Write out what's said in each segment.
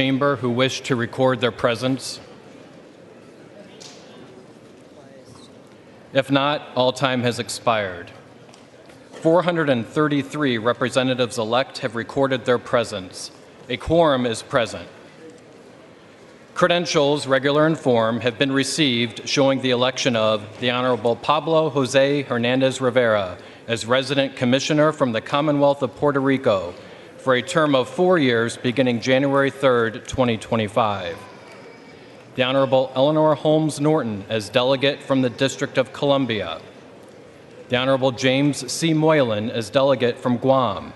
Chamber who wish to record their presence? If not, all time has expired. 433 representatives-elect have recorded their presence. A quorum is present. Credentials, regular in form, have been received showing the election of the Honorable Pablo Jose Hernandez Rivera as Resident Commissioner from the Commonwealth of Puerto Rico for a term of 4 years beginning January 3rd, 2025. The Honorable Eleanor Holmes Norton as Delegate from the District of Columbia. The Honorable James C. Moylan as Delegate from Guam.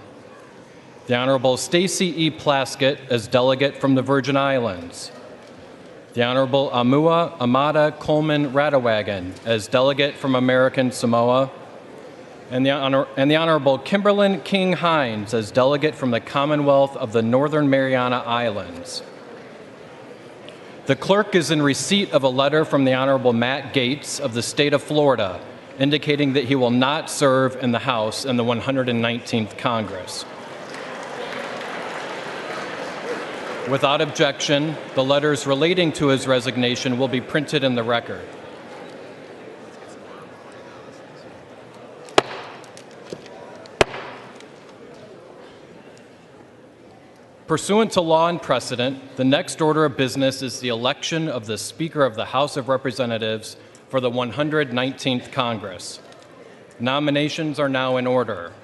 The Honorable Stacy E. Plaskett as Delegate from the Virgin Islands. The Honorable Amua Amada Coleman Radawagan as Delegate from American Samoa. And the Honorable Kimberlyn King Hines as Delegate from the Commonwealth of the Northern Mariana Islands. The clerk is in receipt of a letter from the Honorable Matt Gaetz of the state of Florida, indicating that he will not serve in the House in the 119th Congress. Without objection, the letters relating to his resignation will be printed in the record. Pursuant to law and precedent, the next order of business is the election of the Speaker of the House of Representatives for the 119th Congress. Nominations are now in order.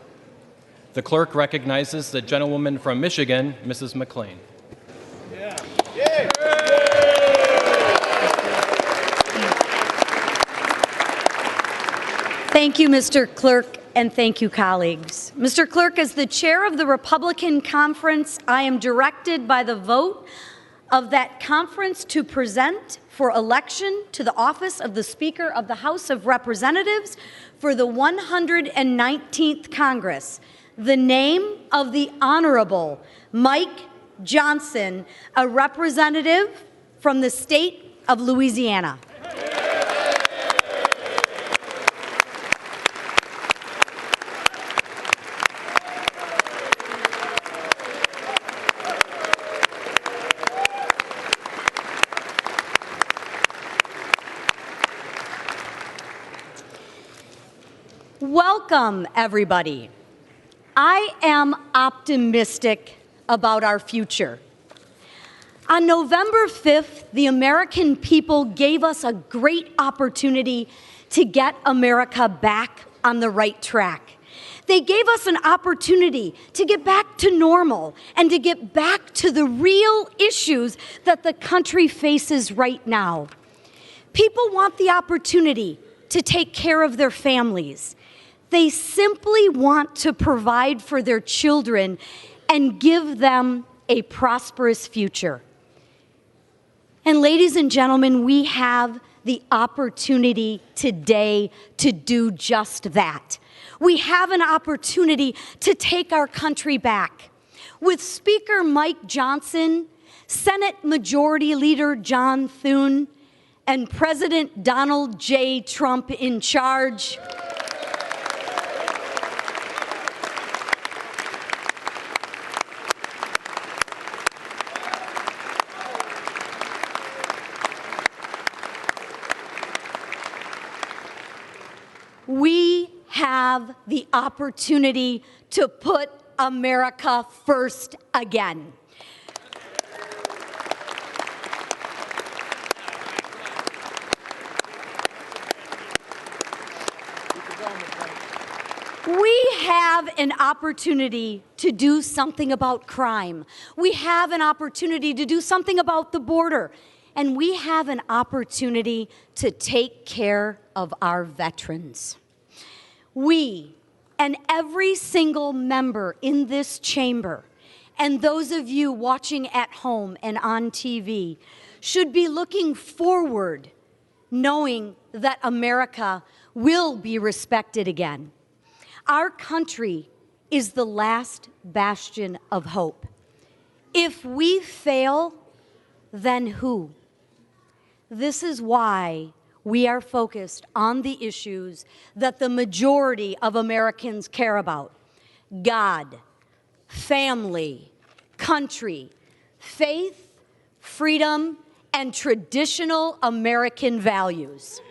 The clerk recognizes the gentlewoman from Michigan, Mrs. McLean. Thank you, Mr. Clerk, and thank you, colleagues. Mr. Clerk, as the chair of the Republican Conference, I am directed by the vote of that conference to present for election to the office of the Speaker of the House of Representatives for the 119th Congress the name of the Honorable Mike Johnson, a representative from the state of Louisiana. Welcome, everybody. I am optimistic about our future. On November 5th, the American people gave us a great opportunity to get America back on the right track. They gave us an opportunity to get back to normal and to get back to the real issues that the country faces right now. People want the opportunity to take care of their families. They simply want to provide for their children and give them a prosperous future. And ladies and gentlemen, we have the opportunity today to do just that. We have an opportunity to take our country back. With Speaker Mike Johnson, Senate Majority Leader John Thune, and President Donald J. Trump in charge, we have the opportunity to put America first again. We have an opportunity to do something about crime. We have an opportunity to do something about the border. And we have an opportunity to take care of our veterans. We, and every single member in this chamber, and those of you watching at home and on TV, should be looking forward, knowing that America will be respected again. Our country is the last bastion of hope. If we fail, then who? This is why we are focused on the issues that the majority of Americans care about: God, family, country, faith, freedom, and traditional American values.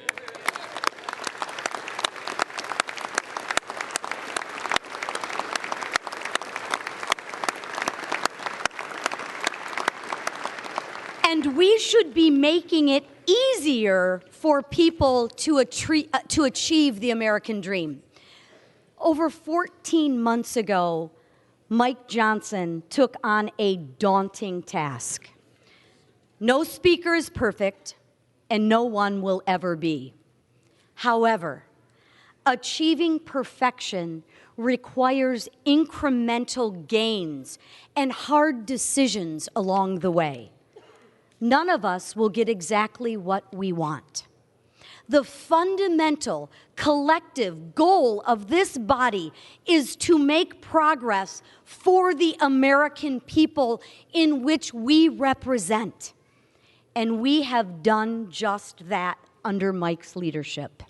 And we should be making it easier for people to achieve the American dream. Over 14 months ago, Mike Johnson took on a daunting task. No speaker is perfect, and no one will ever be. However, achieving perfection requires incremental gains and hard decisions along the way. None of us will get exactly what we want. The fundamental collective goal of this body is to make progress for the American people in which we represent. And we have done just that under Mike's leadership.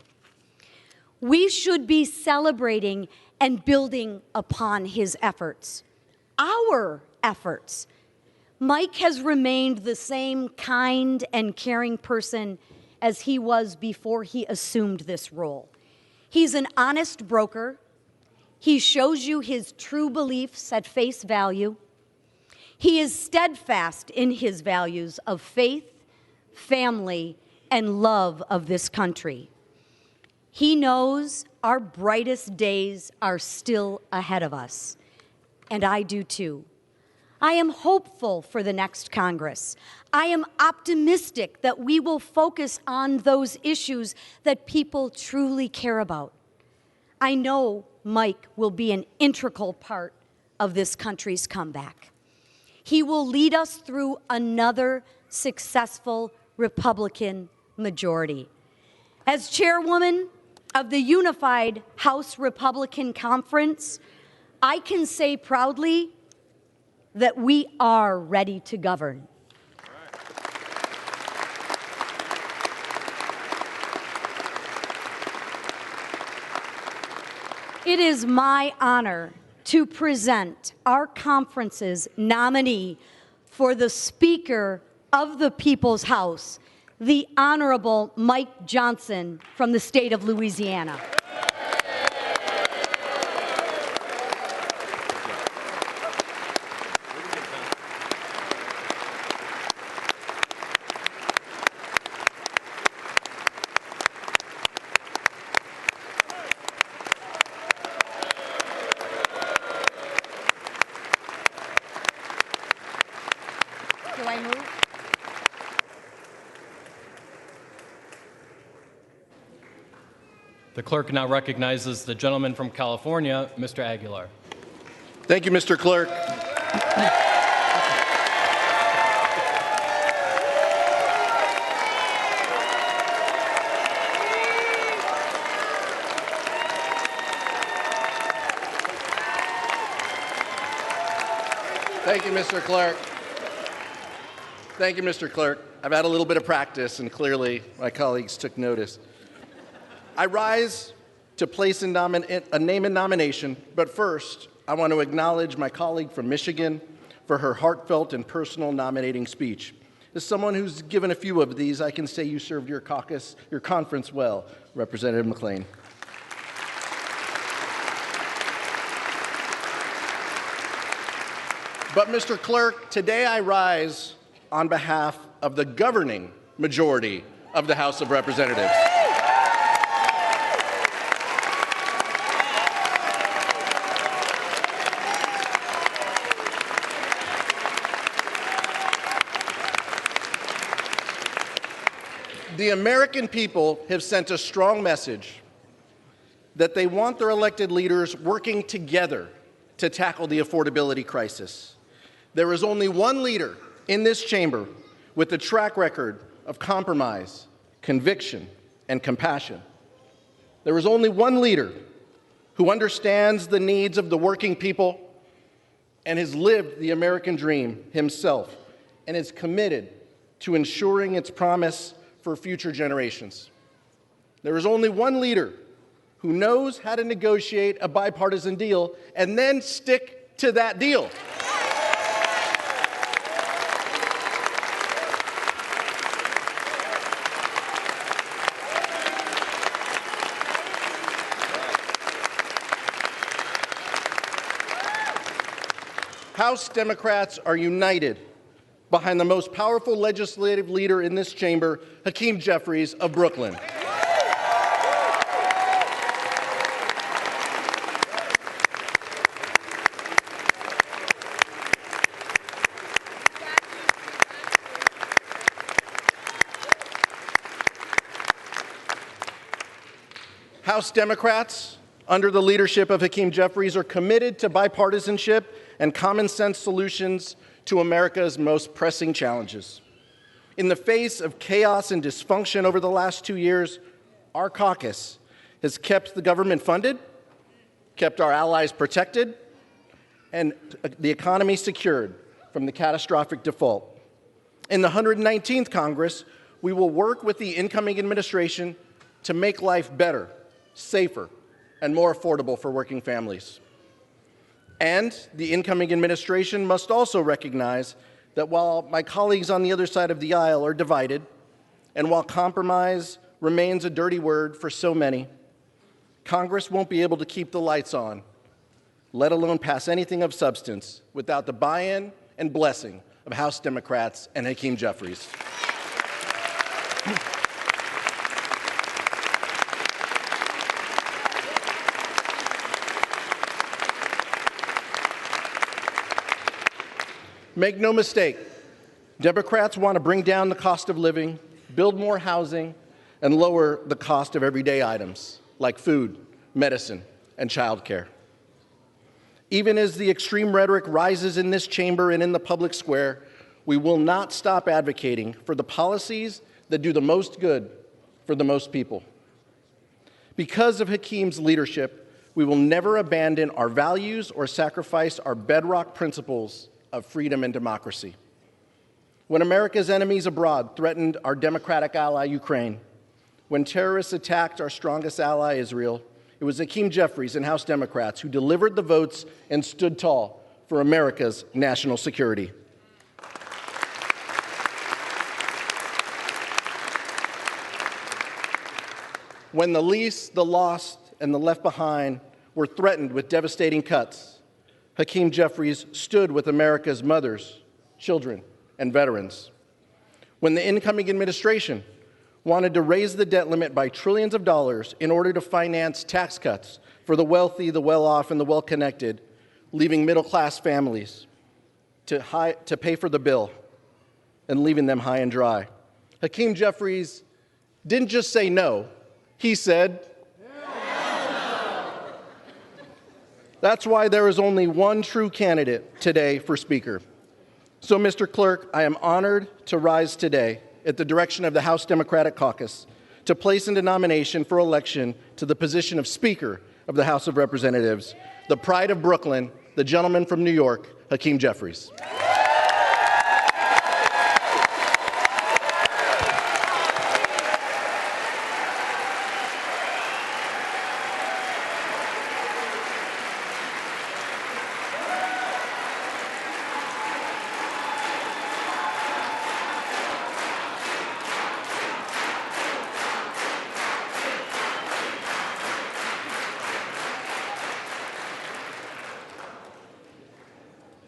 We should be celebrating and building upon his efforts, our efforts. Mike has remained the same kind and caring person as he was before he assumed this role. He's an honest broker. He shows you his true beliefs at face value. He is steadfast in his values of faith, family, and love of this country. He knows our brightest days are still ahead of us, and I do too. I am hopeful for the next Congress. I am optimistic that we will focus on those issues that people truly care about. I know Mike will be an integral part of this country's comeback. He will lead us through another successful Republican majority. As chairwoman of the Unified House Republican Conference, I can say proudly that we are ready to govern. It is my honor to present our conference's nominee for the Speaker of the People's House, the Honorable Mike Johnson from the state of Louisiana. Do I move? The clerk now recognizes the gentleman from California, Mr. Aguilar. Thank you, Mr. Clerk. Thank you, Mr. Clerk. Thank you, Mr. Clerk. I've had a little bit of practice, and clearly my colleagues took notice. I rise to place a name in nomination, but first, I want to acknowledge my colleague from Michigan for her heartfelt and personal nominating speech. As someone who's given a few of these, I can say you served your conference well, Representative McLean. But, Mr. Clerk, today I rise on behalf of the governing majority of the House of Representatives. The American people have sent a strong message that they want their elected leaders working together to tackle the affordability crisis. There is only one leader in this chamber with a track record of compromise, conviction, and compassion. There is only one leader who understands the needs of the working people and has lived the American dream himself and is committed to ensuring its promise for future generations. There is only one leader who knows how to negotiate a bipartisan deal and then stick to that deal. House Democrats are united behind the most powerful legislative leader in this chamber, Hakeem Jeffries of Brooklyn. House Democrats, under the leadership of Hakeem Jeffries, are committed to bipartisanship and common sense solutions to America's most pressing challenges. In the face of chaos and dysfunction over the last 2 years, our caucus has kept the government funded, kept our allies protected, and the economy secured from the catastrophic default. In the 119th Congress, we will work with the incoming administration to make life better, safer, and more affordable for working families. And the incoming administration must also recognize that while my colleagues on the other side of the aisle are divided, and while compromise remains a dirty word for so many, Congress won't be able to keep the lights on, let alone pass anything of substance, without the buy-in and blessing of House Democrats and Hakeem Jeffries. Make no mistake, Democrats want to bring down the cost of living, build more housing, and lower the cost of everyday items like food, medicine, and childcare. Even as the extreme rhetoric rises in this chamber and in the public square, we will not stop advocating for the policies that do the most good for the most people. Because of Hakeem's leadership, we will never abandon our values or sacrifice our bedrock principles of freedom and democracy. When America's enemies abroad threatened our democratic ally, Ukraine, when terrorists attacked our strongest ally, Israel, it was Hakeem Jeffries and House Democrats who delivered the votes and stood tall for America's national security. When the least, the lost, and the left behind were threatened with devastating cuts, Hakeem Jeffries stood with America's mothers, children, and veterans. When the incoming administration wanted to raise the debt limit by trillions of dollars in order to finance tax cuts for the wealthy, the well-off, and the well-connected, leaving middle-class families to pay for the bill and leaving them high and dry, Hakeem Jeffries didn't just say no, he said, that's why there is only one true candidate today for Speaker. So, Mr. Clerk, I am honored to rise today at the direction of the House Democratic Caucus to place into nomination for election to the position of Speaker of the House of Representatives, the pride of Brooklyn, the gentleman from New York, Hakeem Jeffries.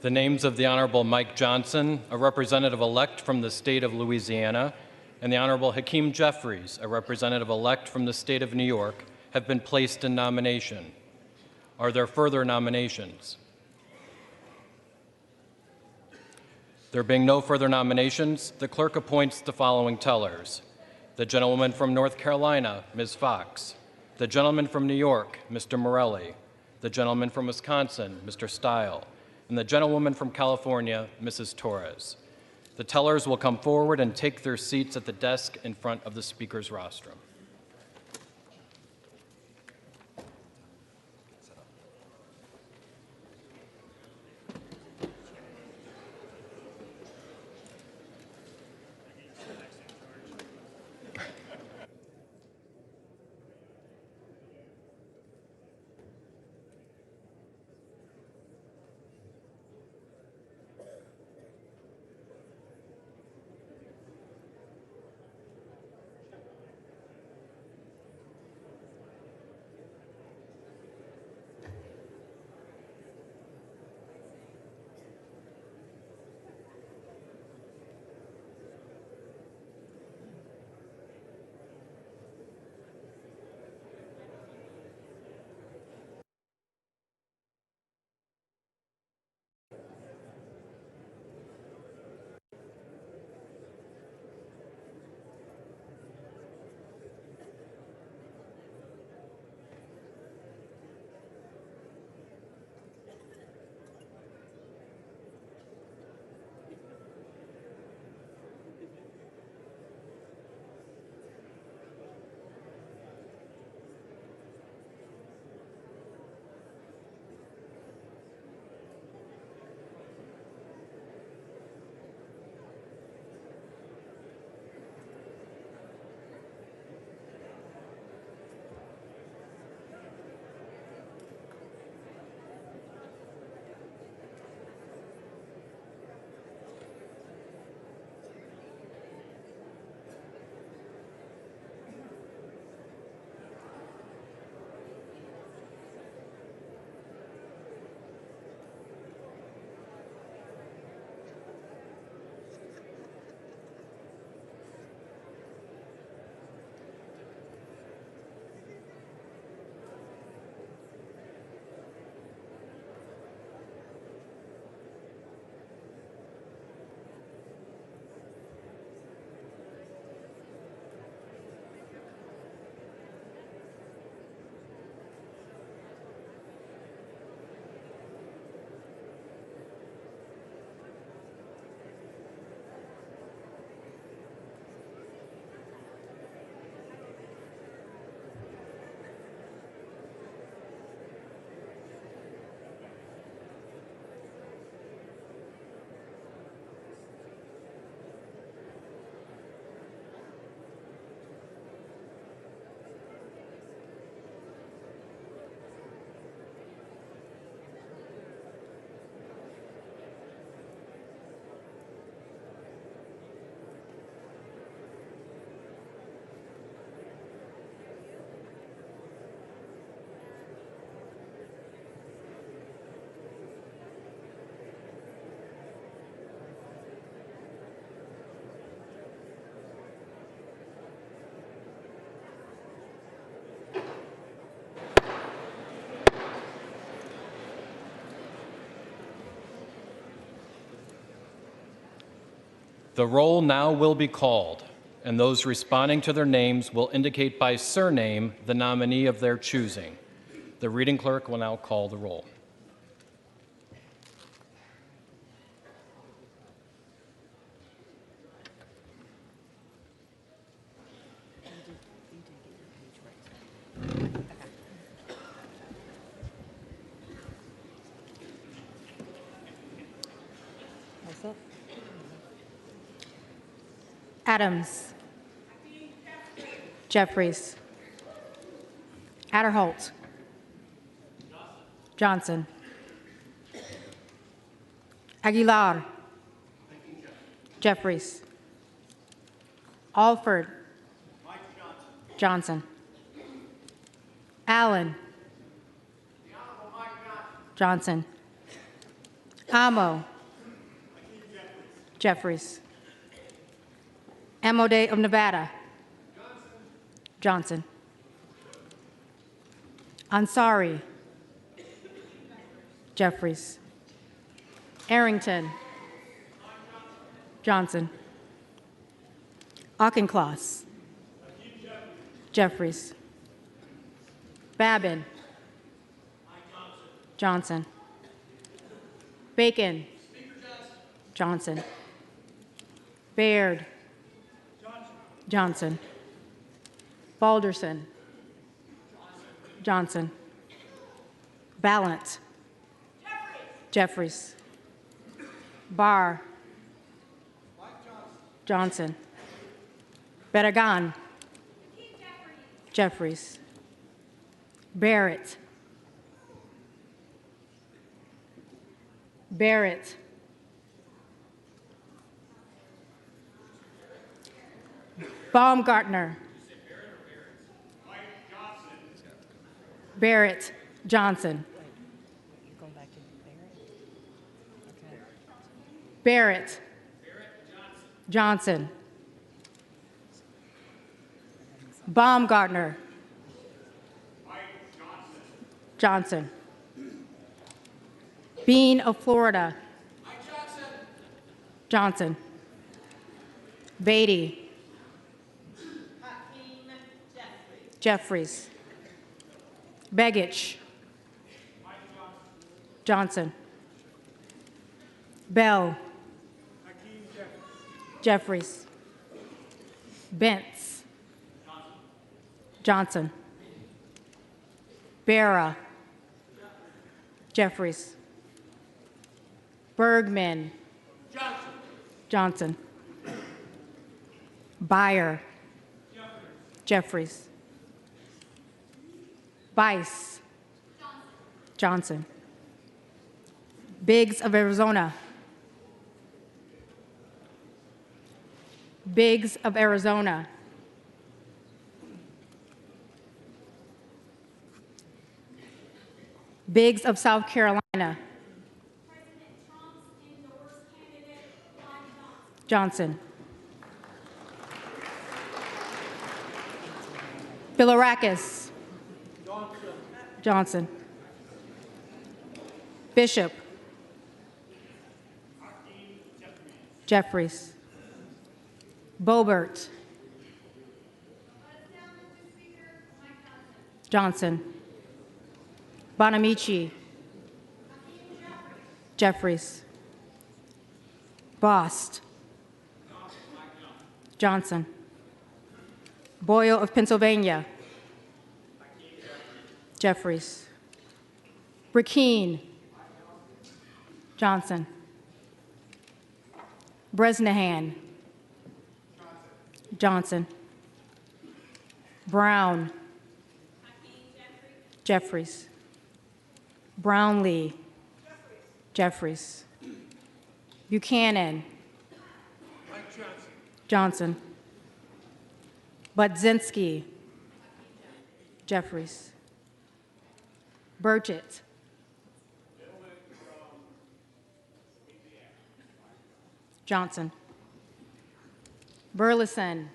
The names of the Honorable Mike Johnson, a representative-elect from the state of Louisiana, and the Honorable Hakeem Jeffries, a representative-elect from the state of New York, have been placed in nomination. Are there further nominations? There being no further nominations, the clerk appoints the following tellers. The gentlewoman from North Carolina, Ms. Fox. The gentleman from New York, Mr. Morelli. The gentleman from Wisconsin, Mr. Stile. And the gentlewoman from California, Mrs. Torres. The tellers will come forward and take their seats at the desk in front of the Speaker's rostrum. The roll now will be called, and those responding to their names will indicate by surname the nominee of their choosing. The reading clerk will now call the roll. Adams. Jeffries. Adderholt. Johnson. Aguilar. Jeffries. Alford. Johnson. Allen. Johnson. Amo. Jeffries. Amode of Nevada. Johnson. Ansari. Jeffries. Arrington. Johnson. Auchincloss. Jeffries. Babin. Johnson. Bacon. Johnson. Baird. Johnson. Balderson. Johnson. Ballant. Jeffries. Barr. Johnson. Betagan. Jeffries. Barrett. Barrett. Baumgartner. Barrett Johnson. Barrett Johnson. Baumgartner. Johnson. Bean of Florida. Johnson. Beatty. Hakeem. Jeffries. Begich. Johnson. Bell. Jeffries. Bentz. Johnson. Barra. Jeffries. Bergman. Johnson. Beyer. Jeffries. Bice. Johnson. Biggs of Arizona. Biggs of Arizona. Biggs of South Carolina. President Trump's endorsed candidate, Mike Johnson. Johnson. Bilirakis. Johnson. Bishop. Jeffries. Bobert. Johnson. Bonamici. Jeffries. Bost. Johnson. Boyle of Pennsylvania. Jeffries. Brikeen. Johnson. Bresnahan. Johnson. Brown. Jeffries. Brownlee. Jeffries. Buchanan. Johnson. Budzinski. Jeffries. Burchett. Johnson. Burleson.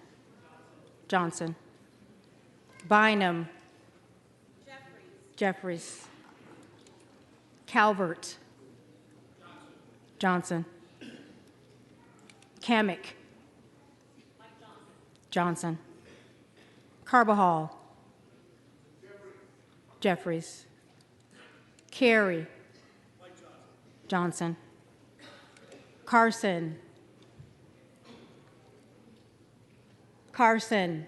Johnson. Bynum. Jeffries. Calvert. Johnson. Kamick. Johnson. Carbajal. Jeffries. Carey. Johnson. Carson. Carson.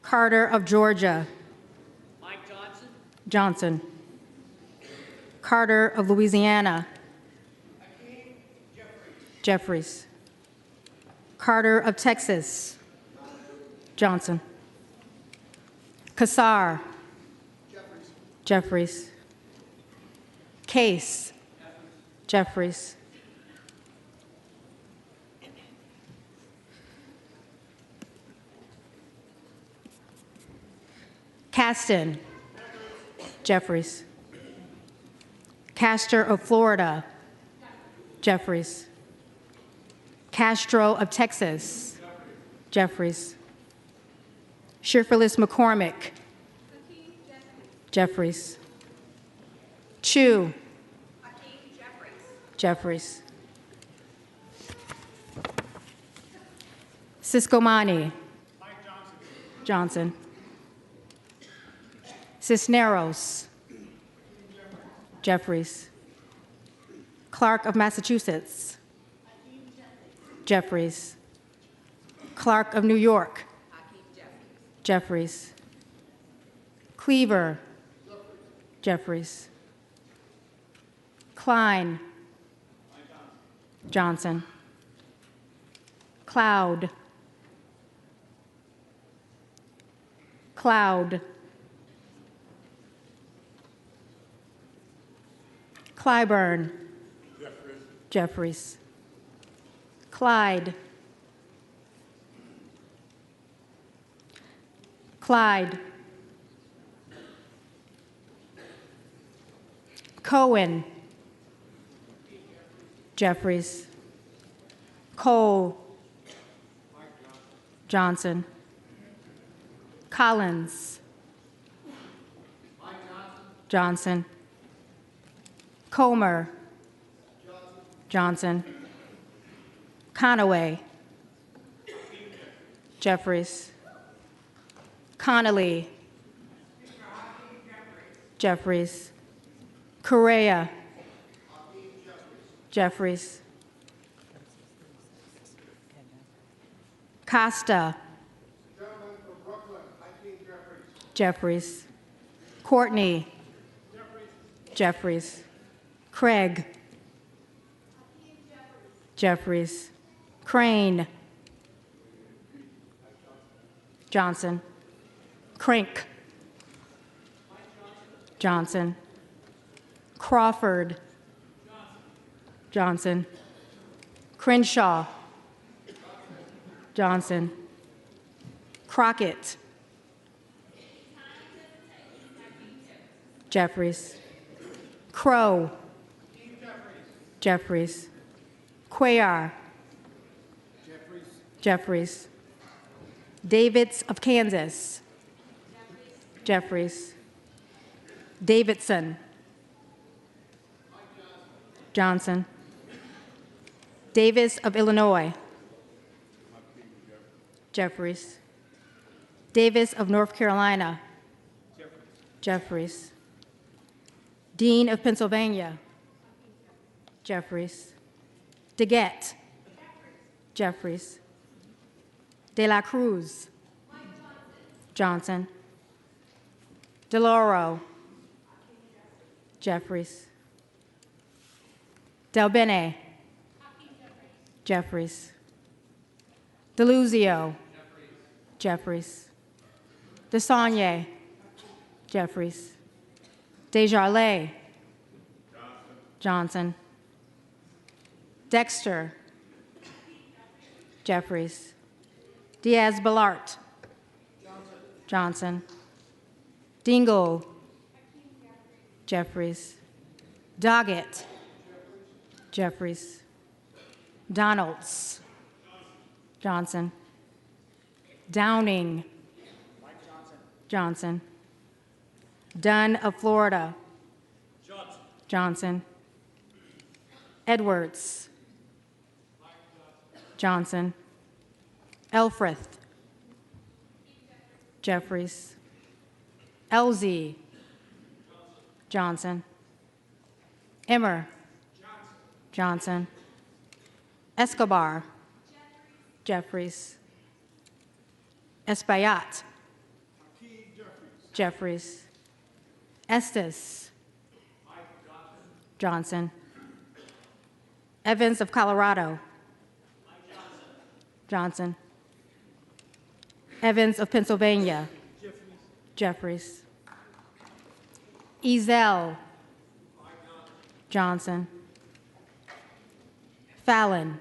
Carter of Georgia. Mike Johnson. Johnson. Carter of Louisiana. Hakeem. Jeffries. Carter of Texas. Johnson. Kassar. Jeffries. Case. Jeffries. Caston. Jeffries. Castor of Florida. Jeffries. Castro of Texas. Jeffries. Shifterless McCormick. Jeffries. Chu. Jeffries. Ciscomani. Johnson. Cisneros. Jeffries. Clark of Massachusetts. Jeffries. Clark of New York. Jeffries. Cleaver. Jeffries. Klein. Johnson. Cloud. Cloud. Clyburn. Jeffries. Clyde. Clyde. Cohen. Jeffries. Cole. Johnson. Collins. Johnson. Comer. Johnson. Conaway. Jeffries. Connolly. Jeffries. Correa. Jeffries. Costa. Jeffries. Courtney. Jeffries. Craig. Jeffries. Crane. Johnson. Crank. Johnson. Crawford. Johnson. Crenshaw. Johnson. Crockett. Jeffries. Crow. Jeffries. Cuellar. Jeffries. Davids of Kansas. Jeffries. Davidson. Johnson. Davis of Illinois. Jeffries. Davis of North Carolina. Jeffries. Dean of Pennsylvania. Jeffries. DeGette. Jeffries. De la Cruz. Johnson. DeLauro. Jeffries. Del Bene. Jeffries. DeLuzio. Jeffries. DeSaulnier. Jeffries. Desjardins. Johnson. Dexter. Jeffries. Diaz-Balart. Johnson. Dingle. Jeffries. Doggett. Jeffries. Donalds. Johnson. Downing. Johnson. Dunn of Florida. Johnson. Edwards. Johnson. Elfreth. Jeffries. Elzie. Johnson. Emmer. Johnson. Escobar. Jeffries. Espaillat. Jeffries. Estes. Johnson. Evans of Colorado. Johnson. Evans of Pennsylvania. Jeffries. Ezell. Johnson. Fallon.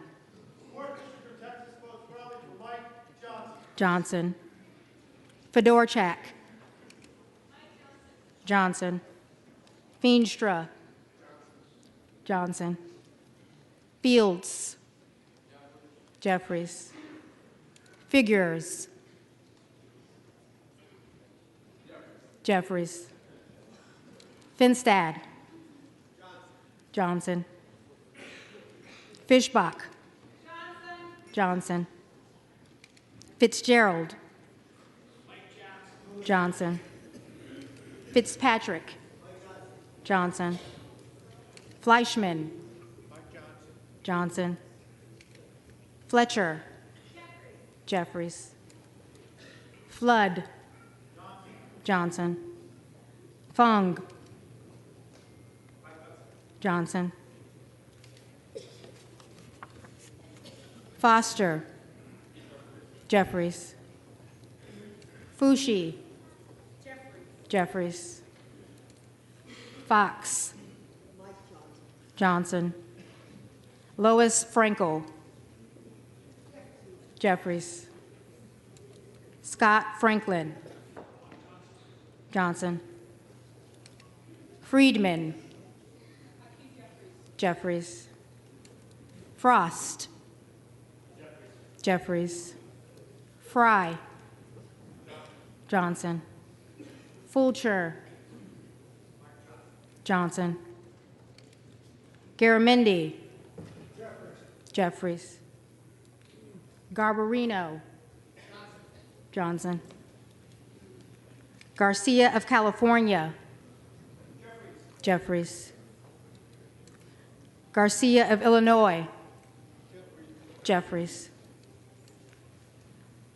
Johnson. Fedorchak. Johnson. Feenstra. Johnson. Fields. Jeffries. Figures. Jeffries. Finstad. Johnson. Fishbach. Johnson. Fitzgerald. Johnson. Fitzpatrick. Johnson. Fleischman. Johnson. Fletcher. Jeffries. Flood. Johnson. Fung. Johnson. Foster. Jeffries. Fushi. Jeffries. Fox. Johnson. Lois Frankel. Jeffries. Scott Franklin. Johnson. Friedman. Jeffries. Frost. Jeffries. Fry. Johnson. Fulcher. Johnson. Garamendi. Jeffries. Garbarino. Johnson. Garcia of California. Jeffries. Garcia of Illinois. Jeffries.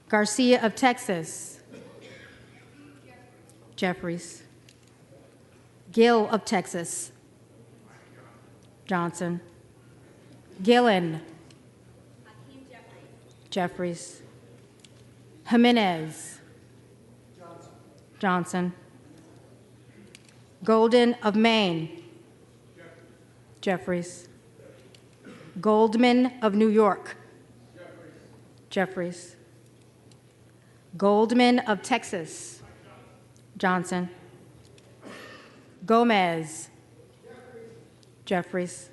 Garcia of Texas. Jeffries. Gill of Texas. Johnson. Gillen. Jeffries. Jimenez. Johnson. Golden of Maine. Jeffries. Goldman of New York. Jeffries. Goldman of Texas. Johnson. Gomez. Jeffries.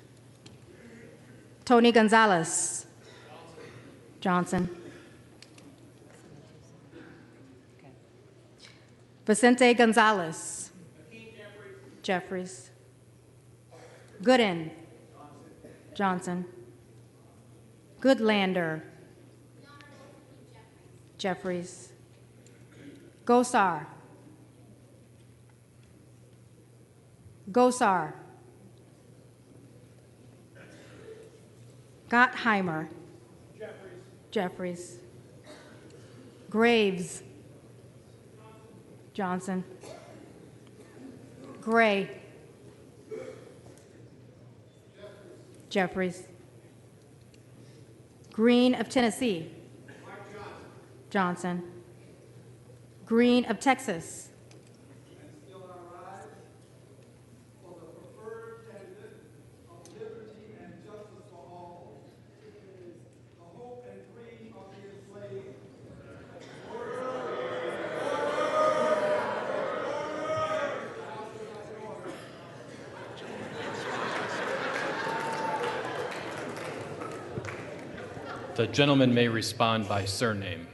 Tony Gonzalez. Johnson. Vicente Gonzalez. Jeffries. Gooden. Johnson. Goodlander. Jeffries. Gosar. Gosar. Gottheimer. Jeffries. Graves. Johnson. Gray. Jeffries. Green of Tennessee. Johnson. Green of Texas. The gentleman may respond by surname.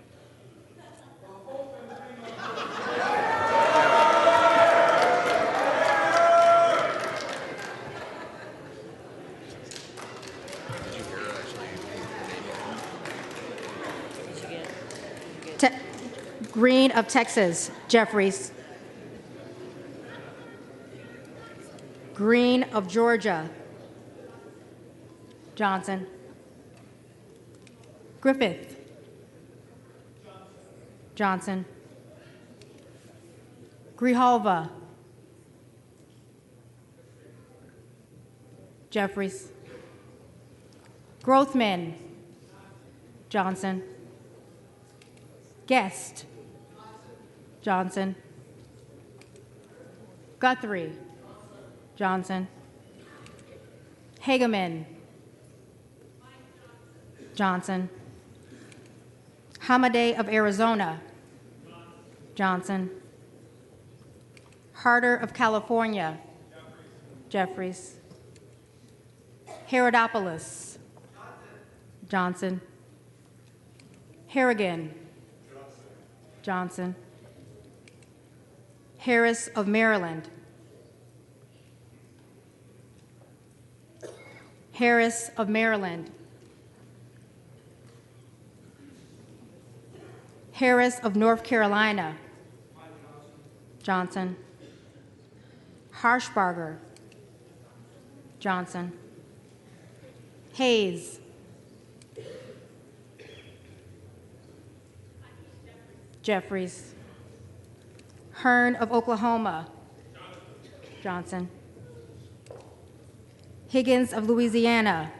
Green of Texas, Jeffries. Green of Georgia, Johnson. Griffith, Johnson. Grijalva, Jeffries. Grothman, Johnson. Guest, Johnson. Guthrie, Johnson. Hageman, Johnson. Hamadeh of Arizona, Johnson. Harder of California, Jeffries. Herodopoulos, Johnson. Harrigan, Johnson. Harris of Maryland, Harris of Maryland. Harris of North Carolina, Johnson. Harshbarger, Johnson. Hayes, Jeffries. Hearn of Oklahoma, Johnson. Higgins of Louisiana,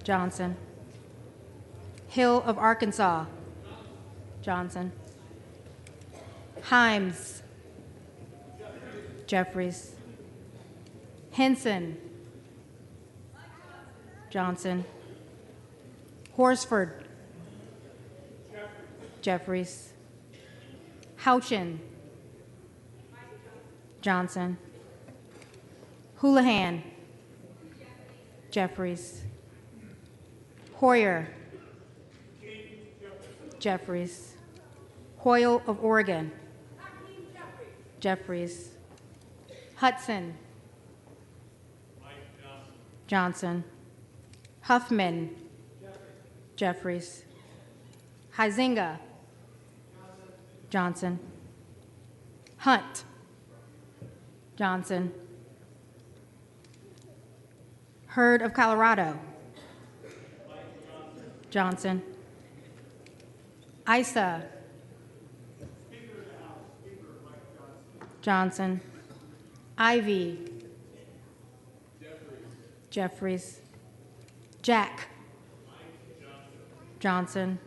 Johnson. Hill of Arkansas, Johnson. Himes, Jeffries. Henson, Johnson. Horsford, Jeffries. Houchin, Johnson. Houlihan, Jeffries. Hoyer, Jeffries. Hoyle of Oregon, Jeffries. Hudson, Johnson. Huffman, Jeffries. Huizinga, Johnson. Hunt, Johnson. Hurd of Colorado, Johnson. Isa, Johnson. Ivy, Jeffries. Jack, Johnson.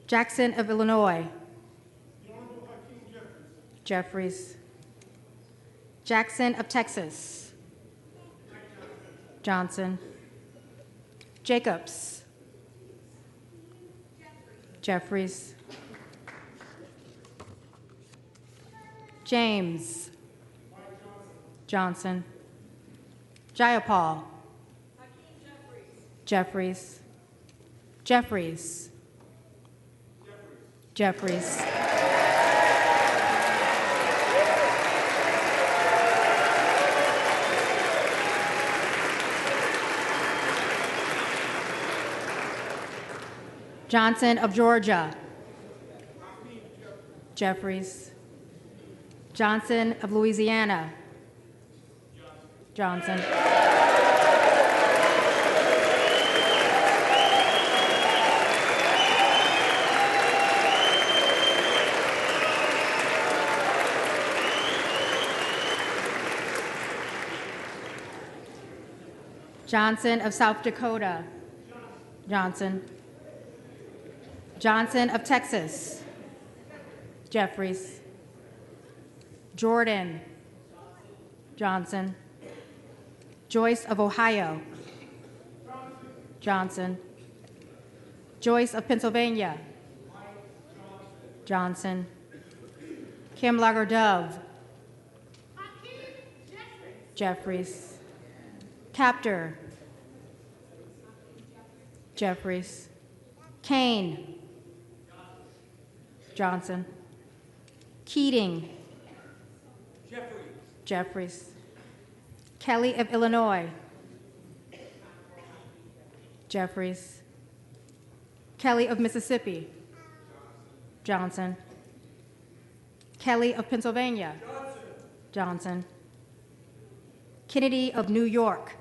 Jackson of Illinois, Jeffries. Jackson of Texas, Johnson. Jacobs, Jeffries. James, Johnson. Jayapal, Jeffries. Jeffries, Jeffries. Johnson of Georgia, Jeffries. Johnson of Louisiana, Johnson. Johnson of South Dakota, Johnson. Johnson of Texas, Jeffries. Jordan, Johnson. Joyce of Ohio, Johnson. Joyce of Pennsylvania, Johnson. Kim Lager-Dove, Jeffries. Captor, Jeffries. Kane, Johnson. Keating, Jeffries. Kelly of Illinois, Jeffries. Kelly of Mississippi, Johnson. Kelly of Pennsylvania. Johnson. Kennedy of New York.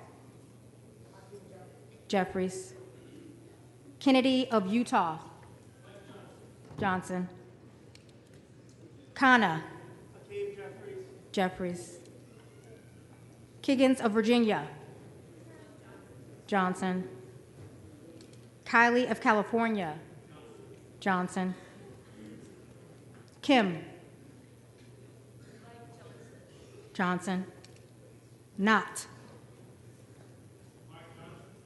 Jeffries. Kennedy of Utah. Johnson. Kana. Jeffries. Kiggins of Virginia. Johnson. Kylie of California. Johnson. Kim. Johnson. Not.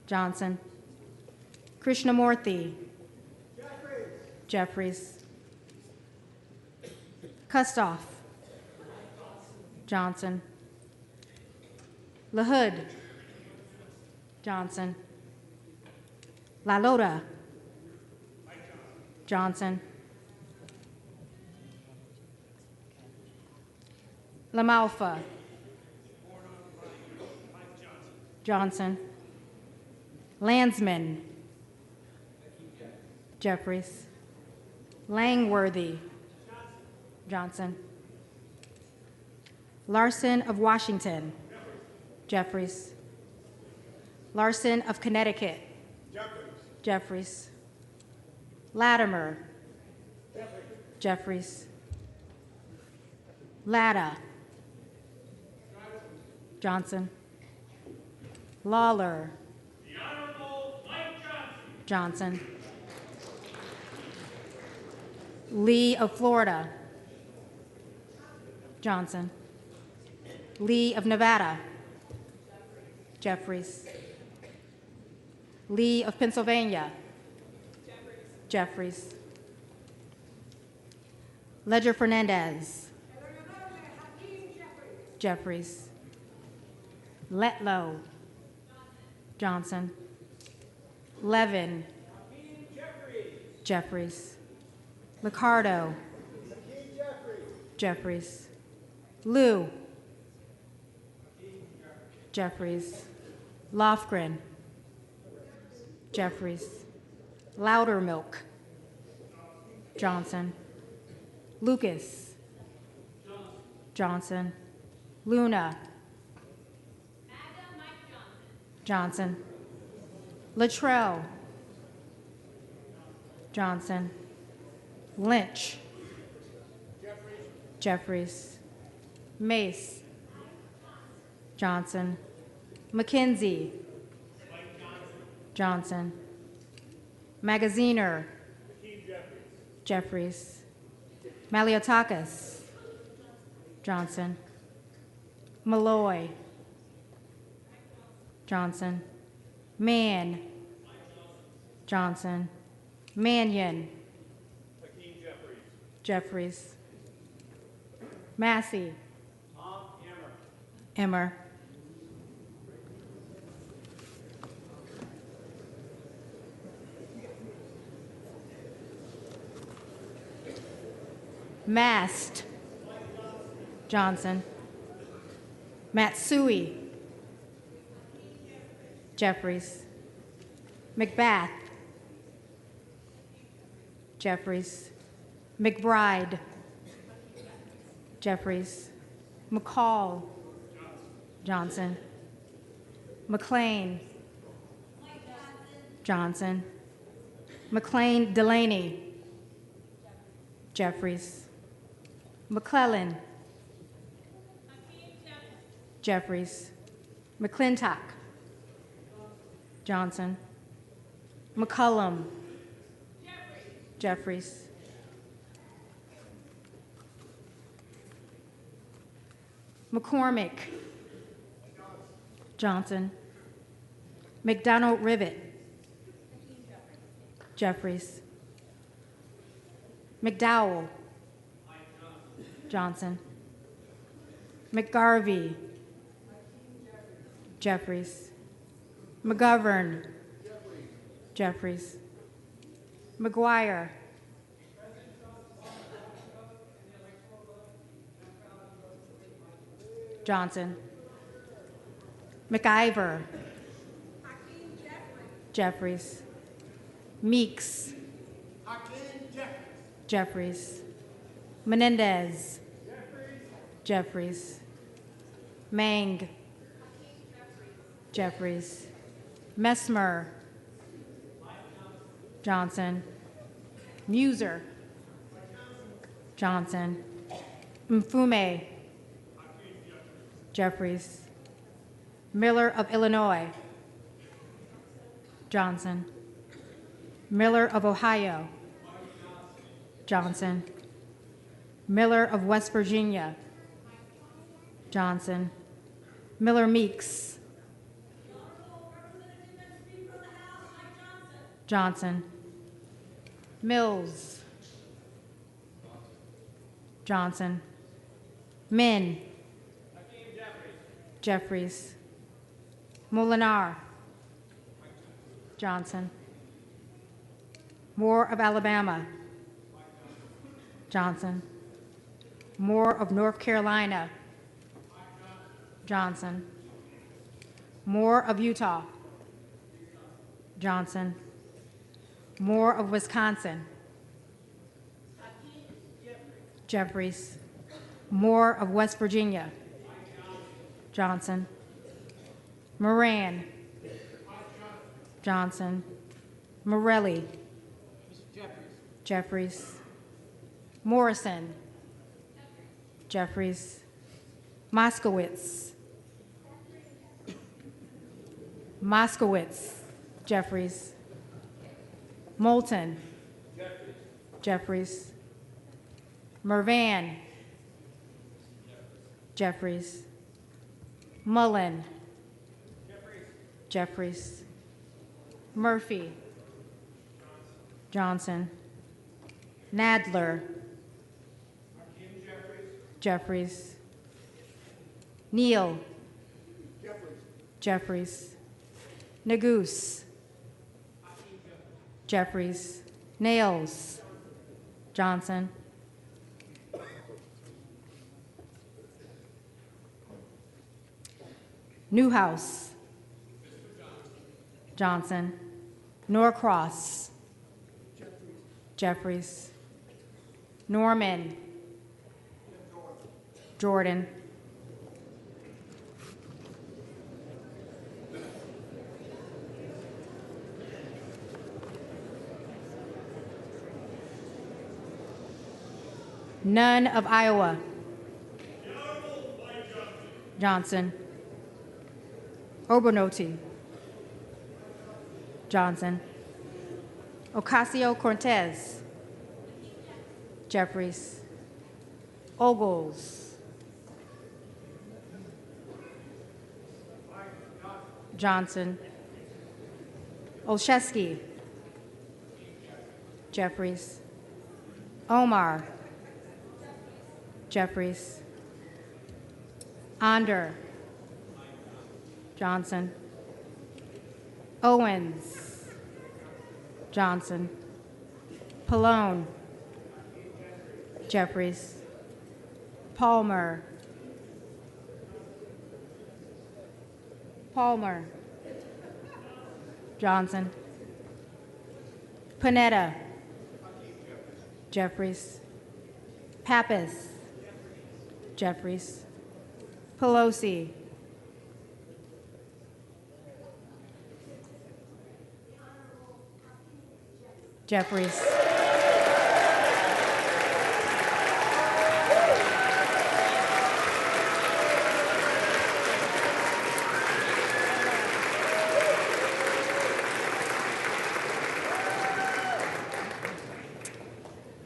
Johnson. Krishnamurthy. Jeffries. Kustoff. Johnson. LaHood. Johnson. LaLota. Johnson. LaMalfa. Johnson. Landsman. Jeffries. Langworthy. Johnson. Larson of Washington. Jeffries. Larson of Connecticut. Jeffries. Latimer. Jeffries. Latta. Johnson. Lawler. The Honorable Mike Johnson. Johnson. Lee of Florida. Johnson. Lee of Nevada. Jeffries. Lee of Pennsylvania. Jeffries. Ledger Fernandez. Jeffries. Letlow. Johnson. Levin. Jeffries. Licardo. Jeffries. Liu. Jeffries. Lofgren. Jeffries. Loudermilk. Johnson. Lucas. Johnson. Luna. Johnson. Luttrell. Johnson. Lynch. Jeffries. Mace. Johnson. McKenzie. Johnson. Magaziner. Jeffries. Maliotakis. Johnson. Malloy. Johnson. Mann. Johnson. Mannion. Jeffries. Massey. Emmer. Mast. Johnson. Matsui. Jeffries. McBath. Jeffries. McBride. Jeffries. McCall. Johnson. McLean. Johnson. McLean Delaney. Jeffries. McClellan. Jeffries. McClintock. Johnson. McCullum. Jeffries. McCormick. Johnson. McDonald Rivet. Jeffries. McDowell. Johnson. McGarvey. Jeffries. McGovern. Jeffries. McGuire. Johnson. McIver. Jeffries. Meeks. Jeffries. Menendez. Jeffries. Mang. Jeffries. Messmer. Johnson. Muser. Johnson. Mfume. Jeffries. Miller of Illinois. Johnson. Miller of Ohio. Johnson. Miller of West Virginia. Johnson. Miller Meeks. Johnson. Mills. Johnson. Min. Jeffries. Molinar. Johnson. Moore of Alabama. Johnson. Moore of North Carolina. Johnson. Moore of Utah. Johnson. Moore of Wisconsin. Jeffries. Moore of West Virginia. Johnson. Moran. Johnson. Morelli. Jeffries. Morrison. Jeffries. Moskowitz. Moskowitz. Jeffries. Moulton. Jeffries. Mervan. Jeffries. Mullen. Jeffries. Murphy. Johnson. Nadler. Jeffries. Neal. Jeffries. Nagoose. Jeffries. Nails. Johnson. Newhouse. Johnson. Norcross. Jeffries. Norman. Jordan. None of Iowa. Johnson. Obernolte. Johnson. Ocasio-Cortez. Jeffries. Ogles. Johnson. Olszewski. Jeffries. Omar. Jeffries. Onder. Johnson. Owens. Johnson. Pallone. Jeffries. Palmer. Palmer. Johnson. Panetta. Jeffries. Pappas. Jeffries. Pelosi. Jeffries.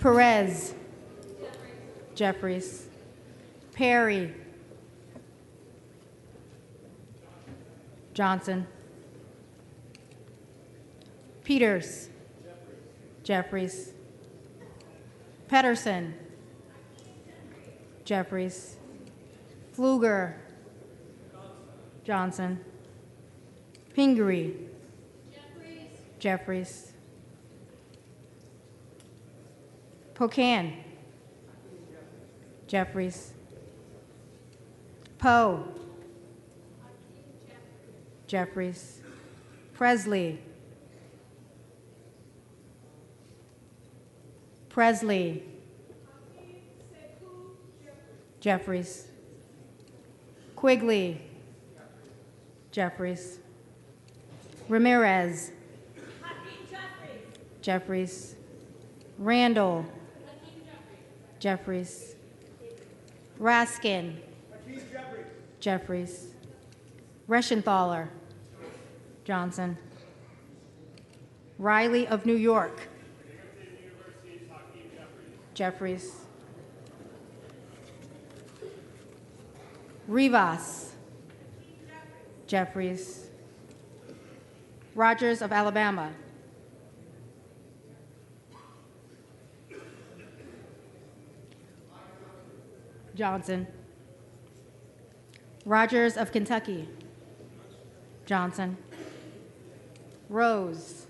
Perez. Jeffries. Perry. Johnson. Peters. Jeffries. Pedersen. Jeffries. Pfluger. Johnson. Pingree. Jeffries. Pocan. Jeffries. Poe. Jeffries. Presley. Presley. Jeffries. Quigley. Jeffries. Ramirez. Jeffries. Randall. Jeffries. Raskin. Jeffries. Reschenthaler. Johnson. Riley of New York. Jeffries. Rivas. Jeffries. Rogers of Alabama. Johnson. Rogers of Kentucky. Johnson. Rose.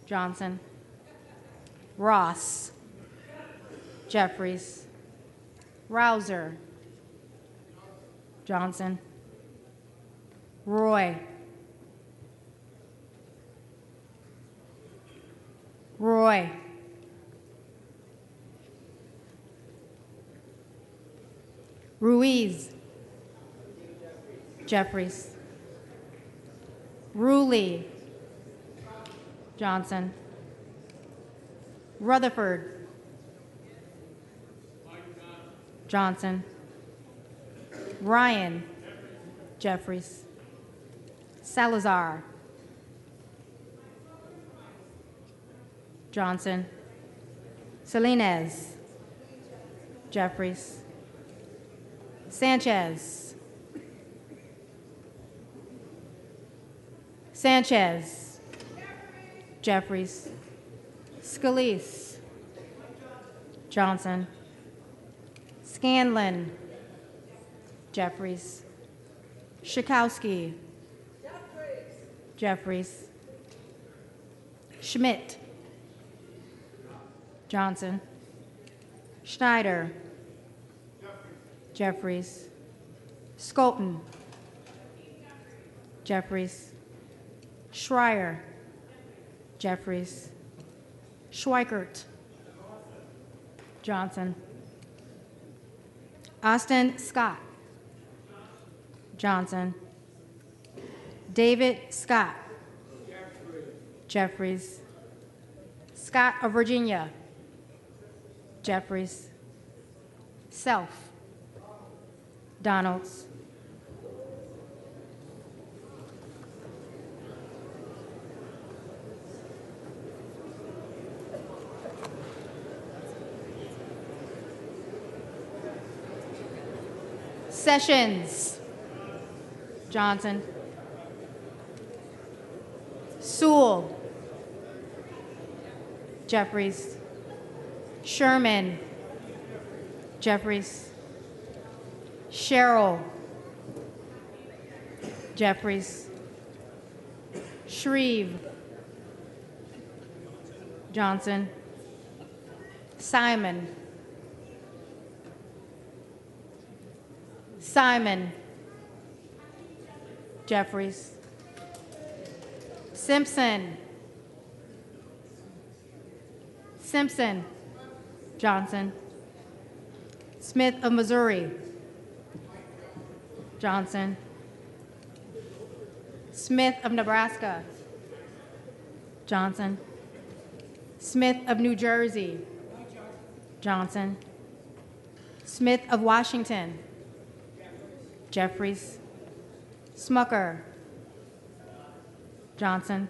Johnson. Ross. Jeffries. Rouser. Johnson. Roy. Roy. Ruiz. Jeffries. Ruley. Johnson. Rutherford. Johnson. Ryan. Jeffries. Salazar. Johnson. Salinas. Jeffries. Sanchez. Sanchez. Jeffries. Scalise. Johnson. Scanlon. Jeffries. Schakowsky. Jeffries. Schmidt. Johnson. Schneider. Jeffries. Skolton. Jeffries. Schreier. Jeffries. Schweikert. Johnson. Austin Scott. Johnson. David Scott. Jeffries. Scott of Virginia. Jeffries. Self. Donalds. Sessions. Johnson. Sewell. Jeffries. Sherman. Jeffries. Sherrill. Jeffries. Shreve. Johnson. Simon. Simon. Jeffries. Simpson. Simpson. Johnson. Smith of Missouri. Johnson. Smith of Nebraska. Johnson. Smith of New Jersey. Johnson. Smith of Washington. Jeffries. Smucker. Johnson.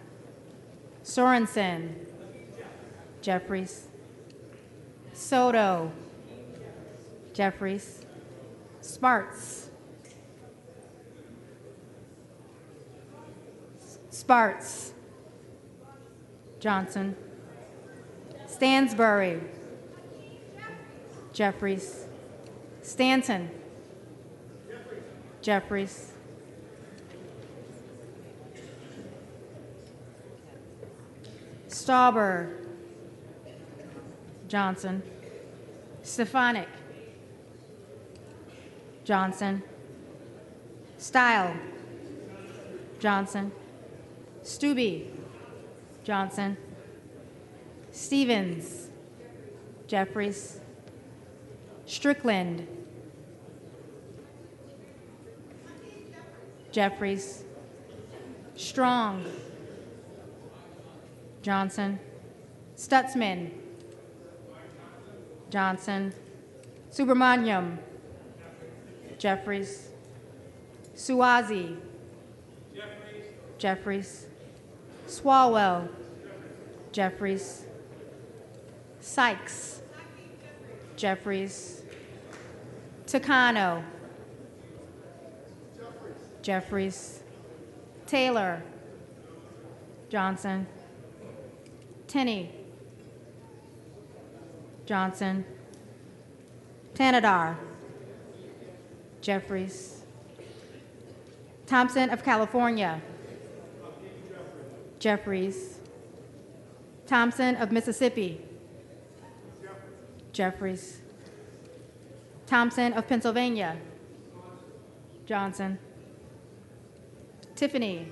Sorensen. Jeffries. Soto. Jeffries. Sparts. Sparts. Johnson. Stansbury. Jeffries. Stanton. Jeffries. Stauber. Johnson. Stefanik. Johnson. Style. Johnson. Stubbe. Johnson. Stevens. Jeffries. Strickland. Jeffries. Strong. Johnson. Stutzman. Johnson. Subramaniam. Jeffries. Suazi. Jeffries. Swalwell. Jeffries. Sykes. Jeffries. Takano. Jeffries. Taylor. Johnson. Tenney. Johnson. Tanadar. Jeffries. Thompson of California. Jeffries. Thompson of Mississippi. Jeffries. Thompson of Pennsylvania. Johnson. Tiffany.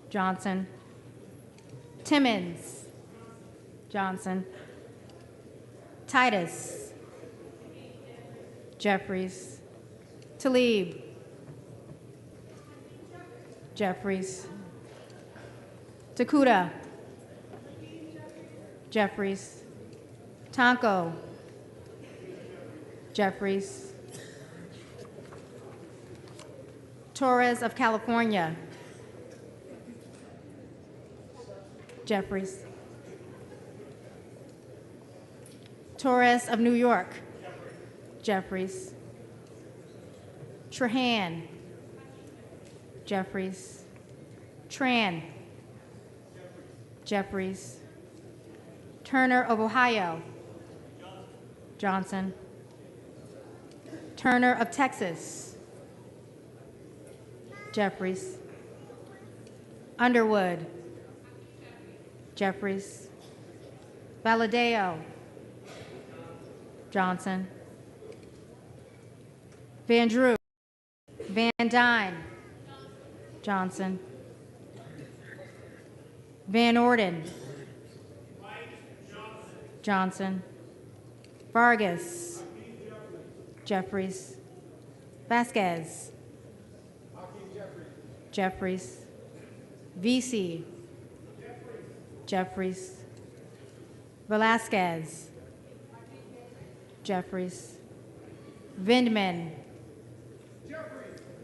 Johnson. Timmons. Johnson. Titus. Jeffries. Talib. Jeffries. Takuda. Jeffries. Tonko. Jeffries. Torres of California. Jeffries. Torres of New York. Jeffries. Trahan. Jeffries. Tran. Jeffries. Turner of Ohio. Johnson. Turner of Texas. Jeffries. Underwood. Jeffries. Valadeo. Johnson. Van Drew. Van Dyne. Johnson. Van Orden. Johnson. Vargas. Jeffries. Vasquez. Jeffries. VC. Jeffries. Velasquez. Jeffries. Vindman.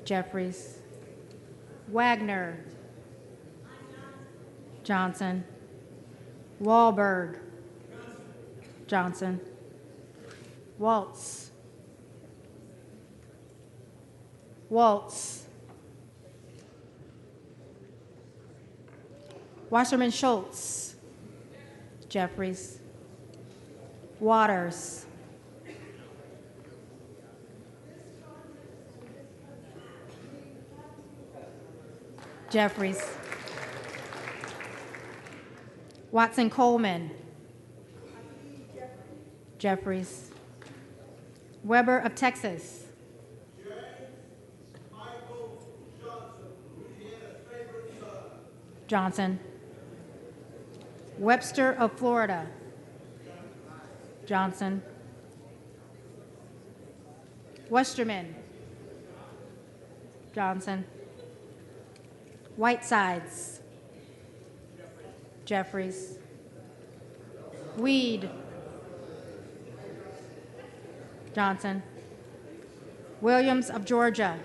Jeffries. Wagner. Johnson. Wahlberg. Johnson. Waltz. Waltz. Wasserman Schultz. Jeffries. Waters. Jeffries. Watson Coleman. Jeffries. Weber of Texas. Johnson. Webster of Florida. Johnson. Westerman. Johnson. Whitesides. Jeffries. Weed. Johnson. Williams of Georgia.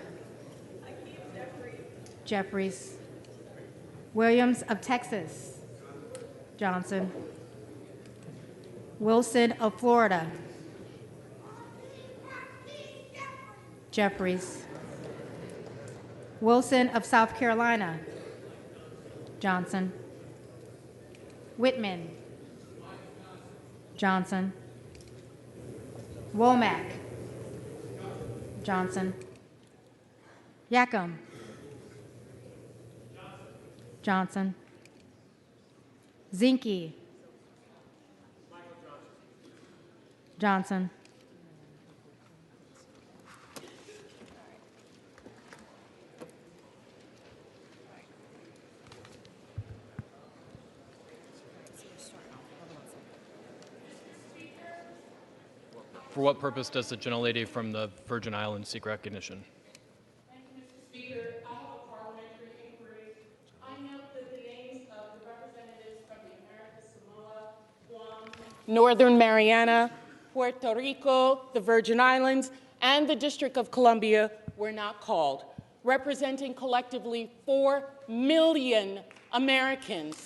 Jeffries. Williams of Texas. Johnson. Wilson of Florida. Jeffries. Wilson of South Carolina. Johnson. Whitman. Johnson. Womack. Johnson. Yackham. Johnson. Zinke. Johnson. For what purpose does the gentlelady from the Virgin Islands seek recognition? Thank you, Mr. Speaker. I have a parliamentary inquiry. I note that the names of the representatives from the Americas, Samoa, Guam, Northern Mariana, Puerto Rico, the Virgin Islands, and the District of Columbia were not called, representing collectively 4 million Americans.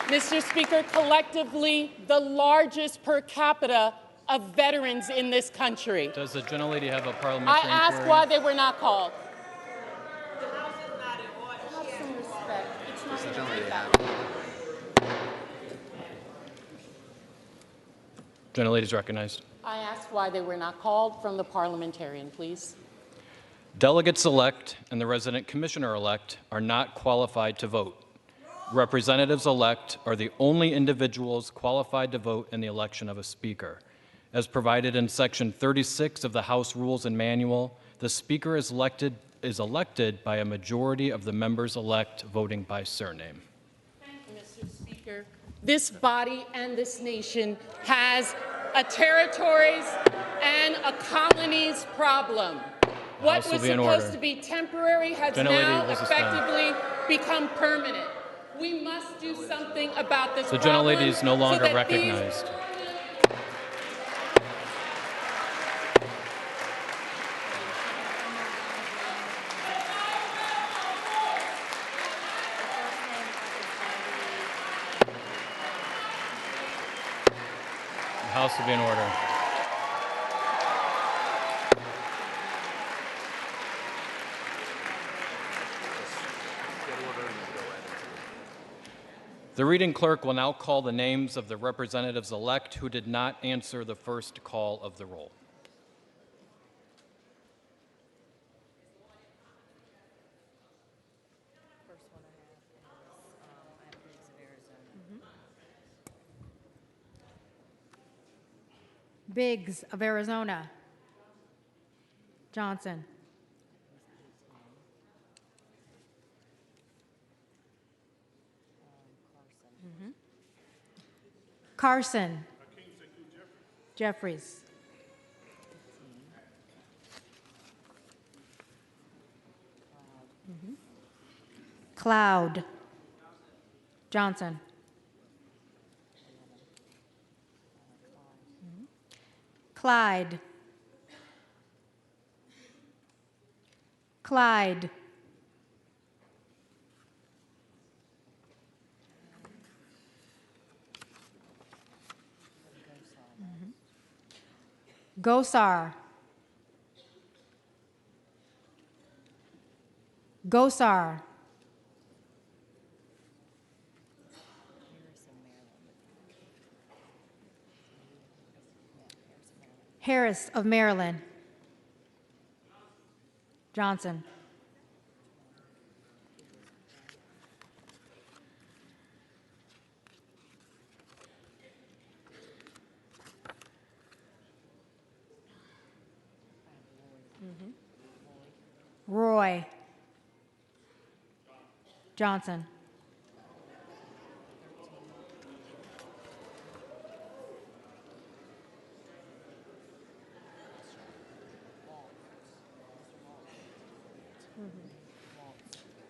Mr. Speaker, collectively the largest per capita of veterans in this country. Does the gentlelady have a parliamentary I inquiry? ask why they were not called. Have some respect. It's not going to take that long. Gentlelady is recognized. I ask why they were not called from the parliamentarian, please. Delegates-elect and the resident commissioner-elect are not qualified to vote. Representatives-elect are the only individuals qualified to vote in the election of a speaker. As provided in Section 36 of the House Rules and Manual, the speaker is elected by a majority of the members-elect voting by surname. Thank you, Mr. Speaker. This body and this nation has a territories and a colonies problem. What was supposed to be temporary has now effectively become permanent. We must do something about this problem. The gentlelady is no longer recognized. The House will be in order. The reading clerk will now call the names of the representatives-elect who did not answer the first call of the roll. First one I have is Biggs of Arizona. Johnson. Carson. Jeffries. Cloud. Johnson. Clyde. Clyde. Gosar. Gosar. Harris of Maryland. Johnson. Roy. Johnson.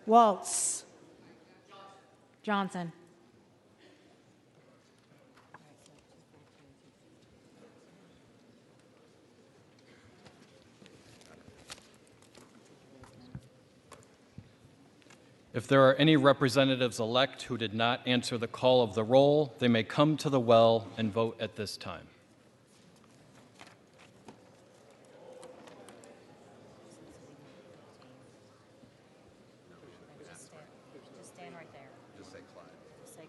Waltz. Johnson. If there are any representatives-elect who did not answer the call of the roll, they may come to the well and vote at this time. Just stand right there. Just say Clyde. Just say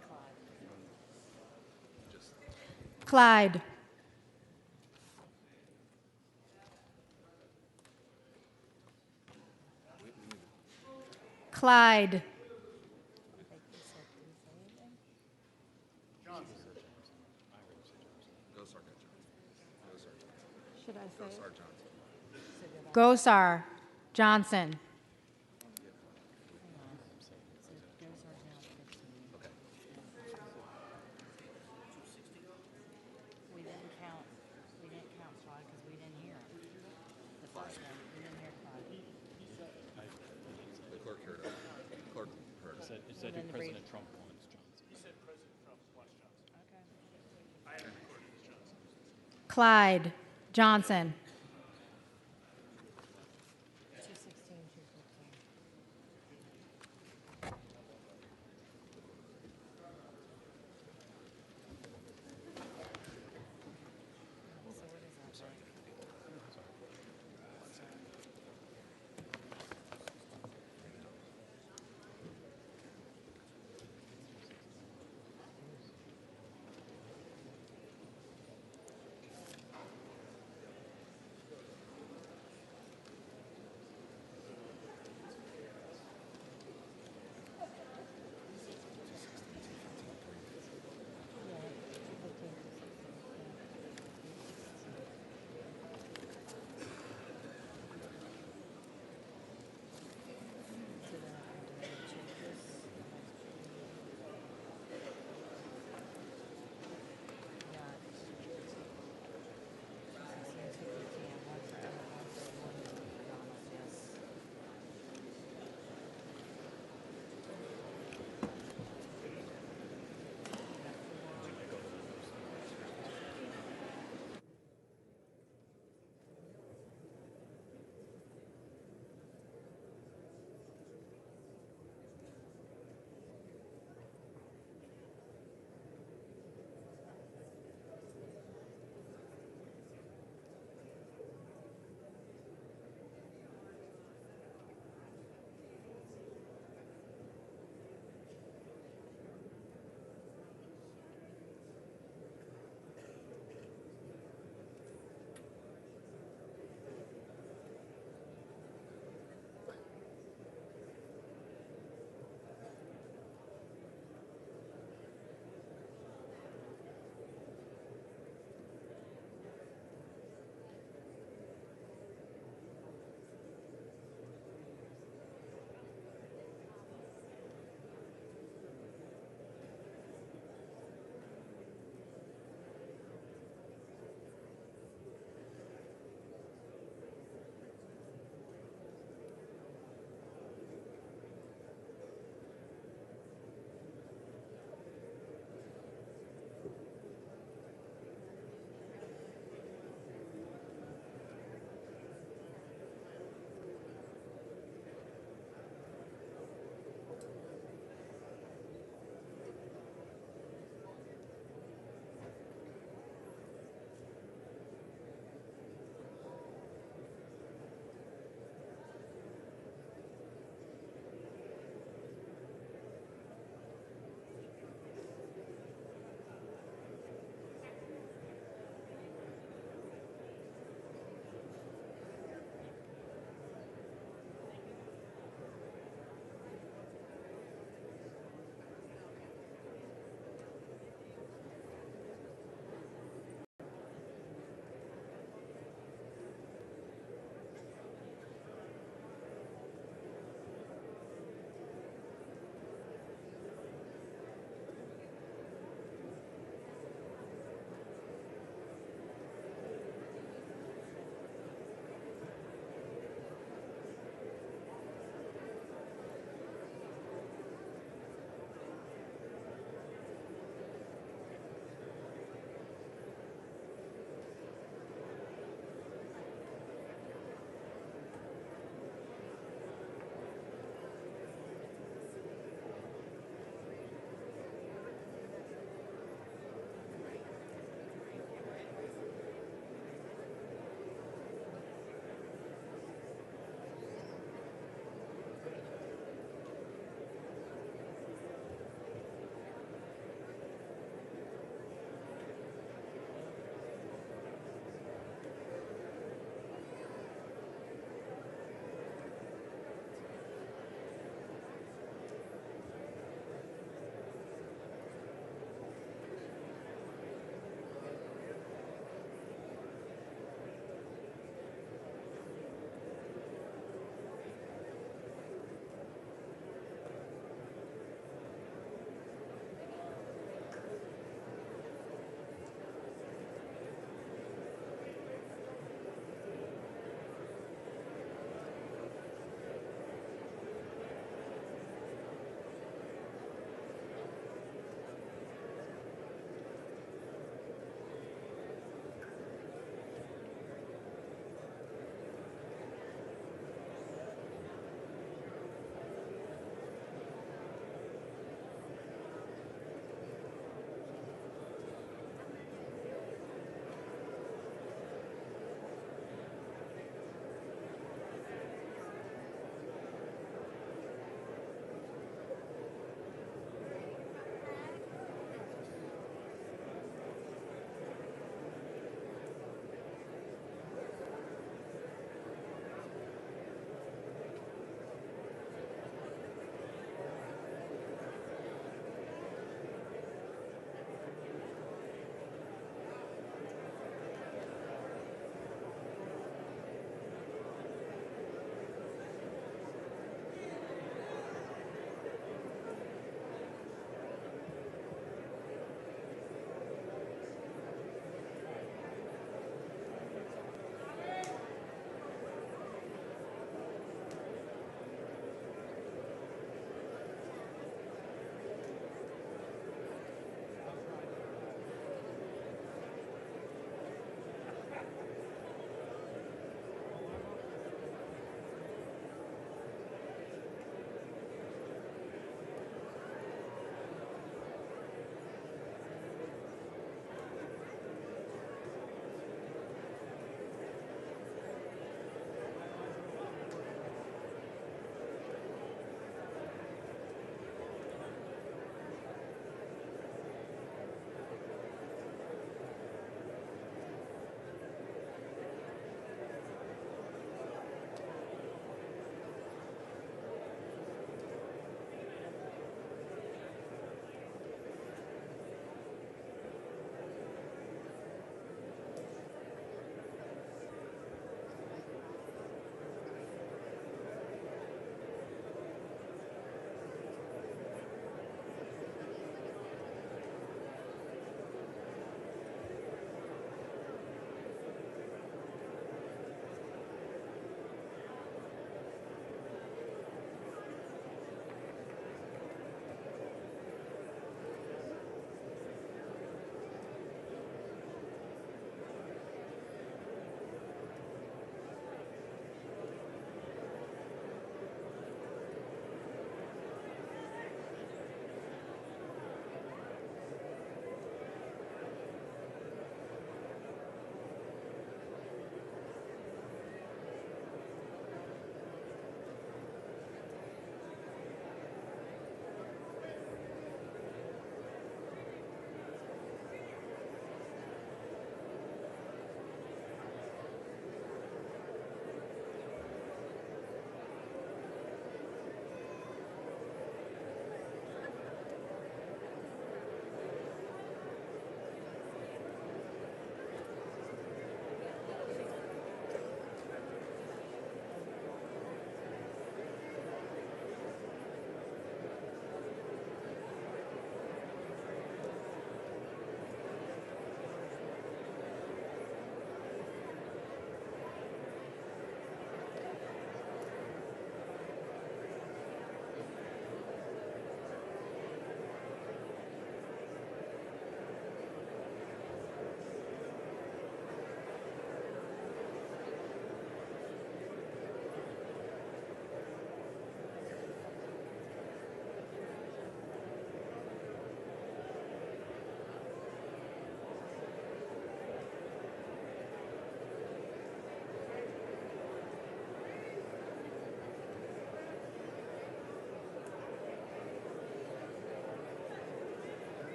Clyde. Clyde. Clyde. Gosar, Johnson. We didn't count Claude because we didn't hear him. The first one, we didn't hear Claude. The clerk heard it. Clerk heard it. It said And then who the brief- President Trump wants, Johnson. He said President Trump wants Johnson. Okay. I had it recorded as Johnson. Clyde, Johnson. 216, 215. So what is that?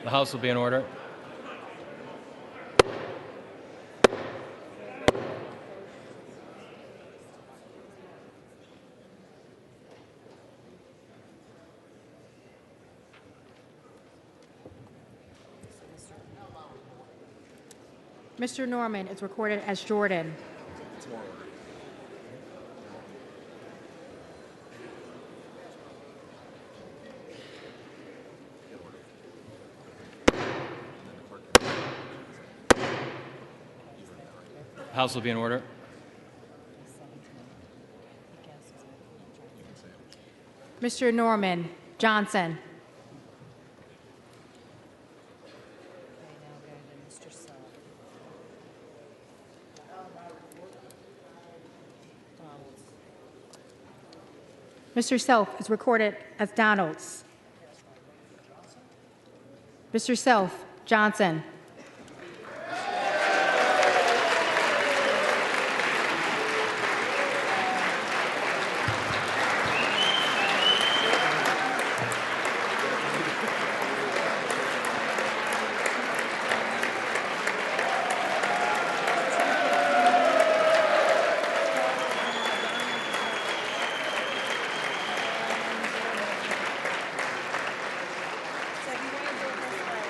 The House will be in order. Mr. Norman is recorded as Jordan. It's more order. Get order. And then the clerk can- You read that, right? The House will be in order. You can say it. Mr. Norman Johnson. Okay, now go to Mr. Self. Donalds. Mr. Self is recorded as Donalds. Mr. Self Johnson. So if you want to do it this way,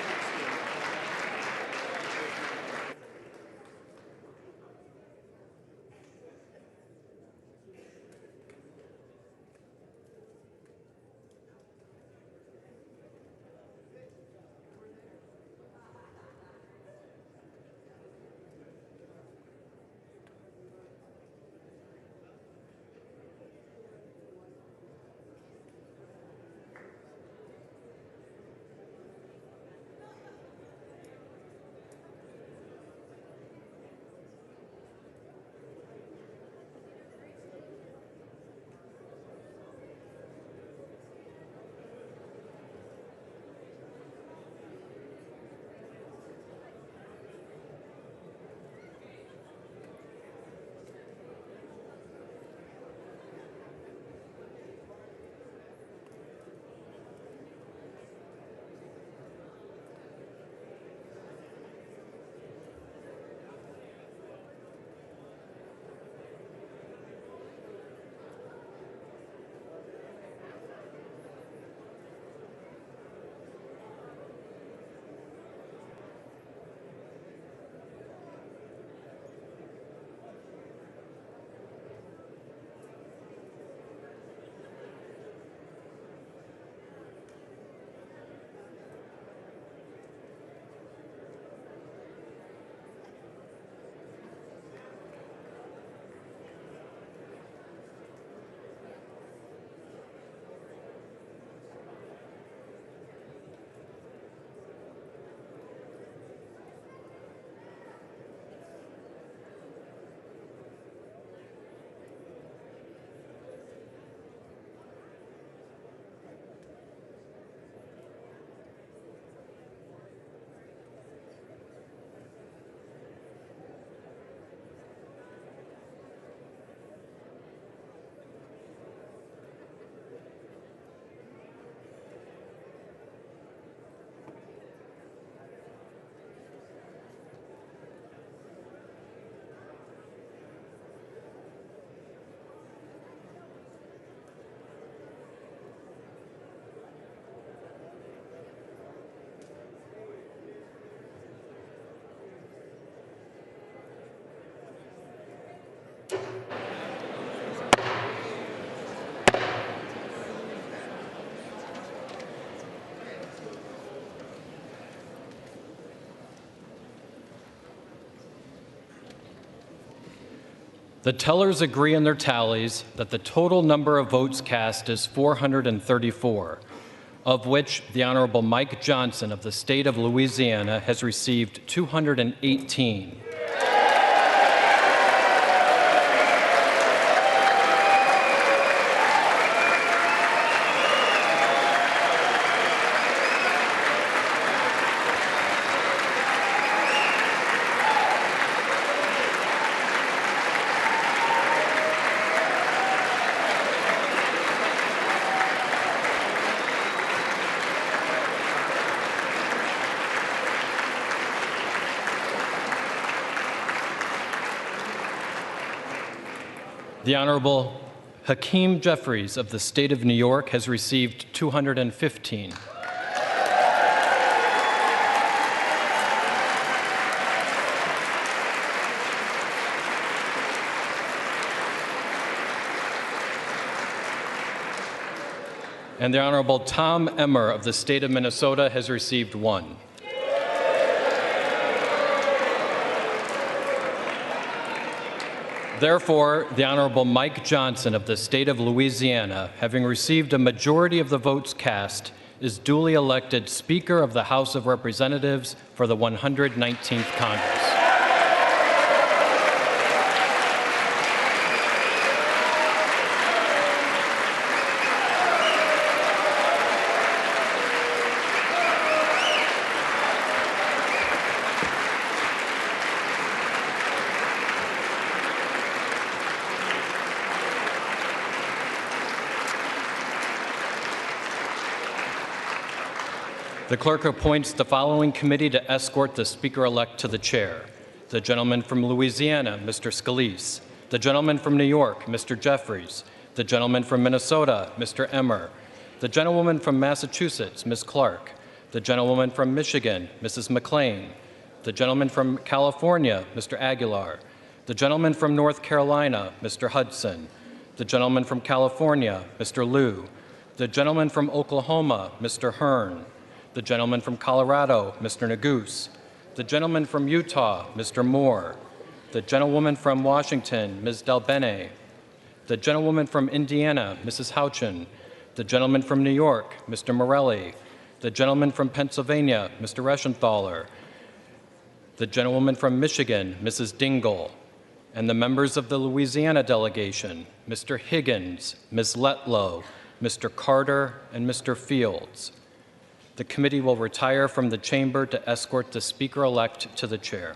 The tellers agree in their tallies that the total number of votes cast is 434, of which the Honorable Mike Johnson of the state of Louisiana has received 218. The Honorable Hakeem Jeffries of the State of New York has received 215. And the Honorable Tom Emmer of the State of Minnesota has received 1. Therefore, the Honorable Mike Johnson of the State of Louisiana, having received a majority of the votes cast, is duly elected Speaker of the House of Representatives for the 119th Congress. The clerk appoints the following committee to escort the Speaker-elect to the chair. The gentleman from Louisiana, Mr. Scalise. The gentleman from New York, Mr. Jeffries. The gentleman from Minnesota, Mr. Emmer. The gentlewoman from Massachusetts, Ms. Clark. The gentlewoman from Michigan, Mrs. McLean. The gentleman from California, Mr. Aguilar. The gentleman from North Carolina, Mr. Hudson. The gentleman from California, Mr. Liu. The gentleman from Oklahoma, Mr. Hearn. The gentleman from Colorado, Mr. Neguse. The gentleman from Utah, Mr. Moore. The gentlewoman from Washington, Ms. Delbene. The gentlewoman from Indiana, Mrs. Houchin. The gentleman from New York, Mr. Morelli. The gentleman from Pennsylvania, Mr. Reschenthaler. The gentlewoman from Michigan, Mrs. Dingle. And the members of the Louisiana delegation, Mr. Higgins, Ms. Letlow, Mr. Carter, and Mr. Fields. The committee will retire from the chamber to escort the Speaker-elect to the chair.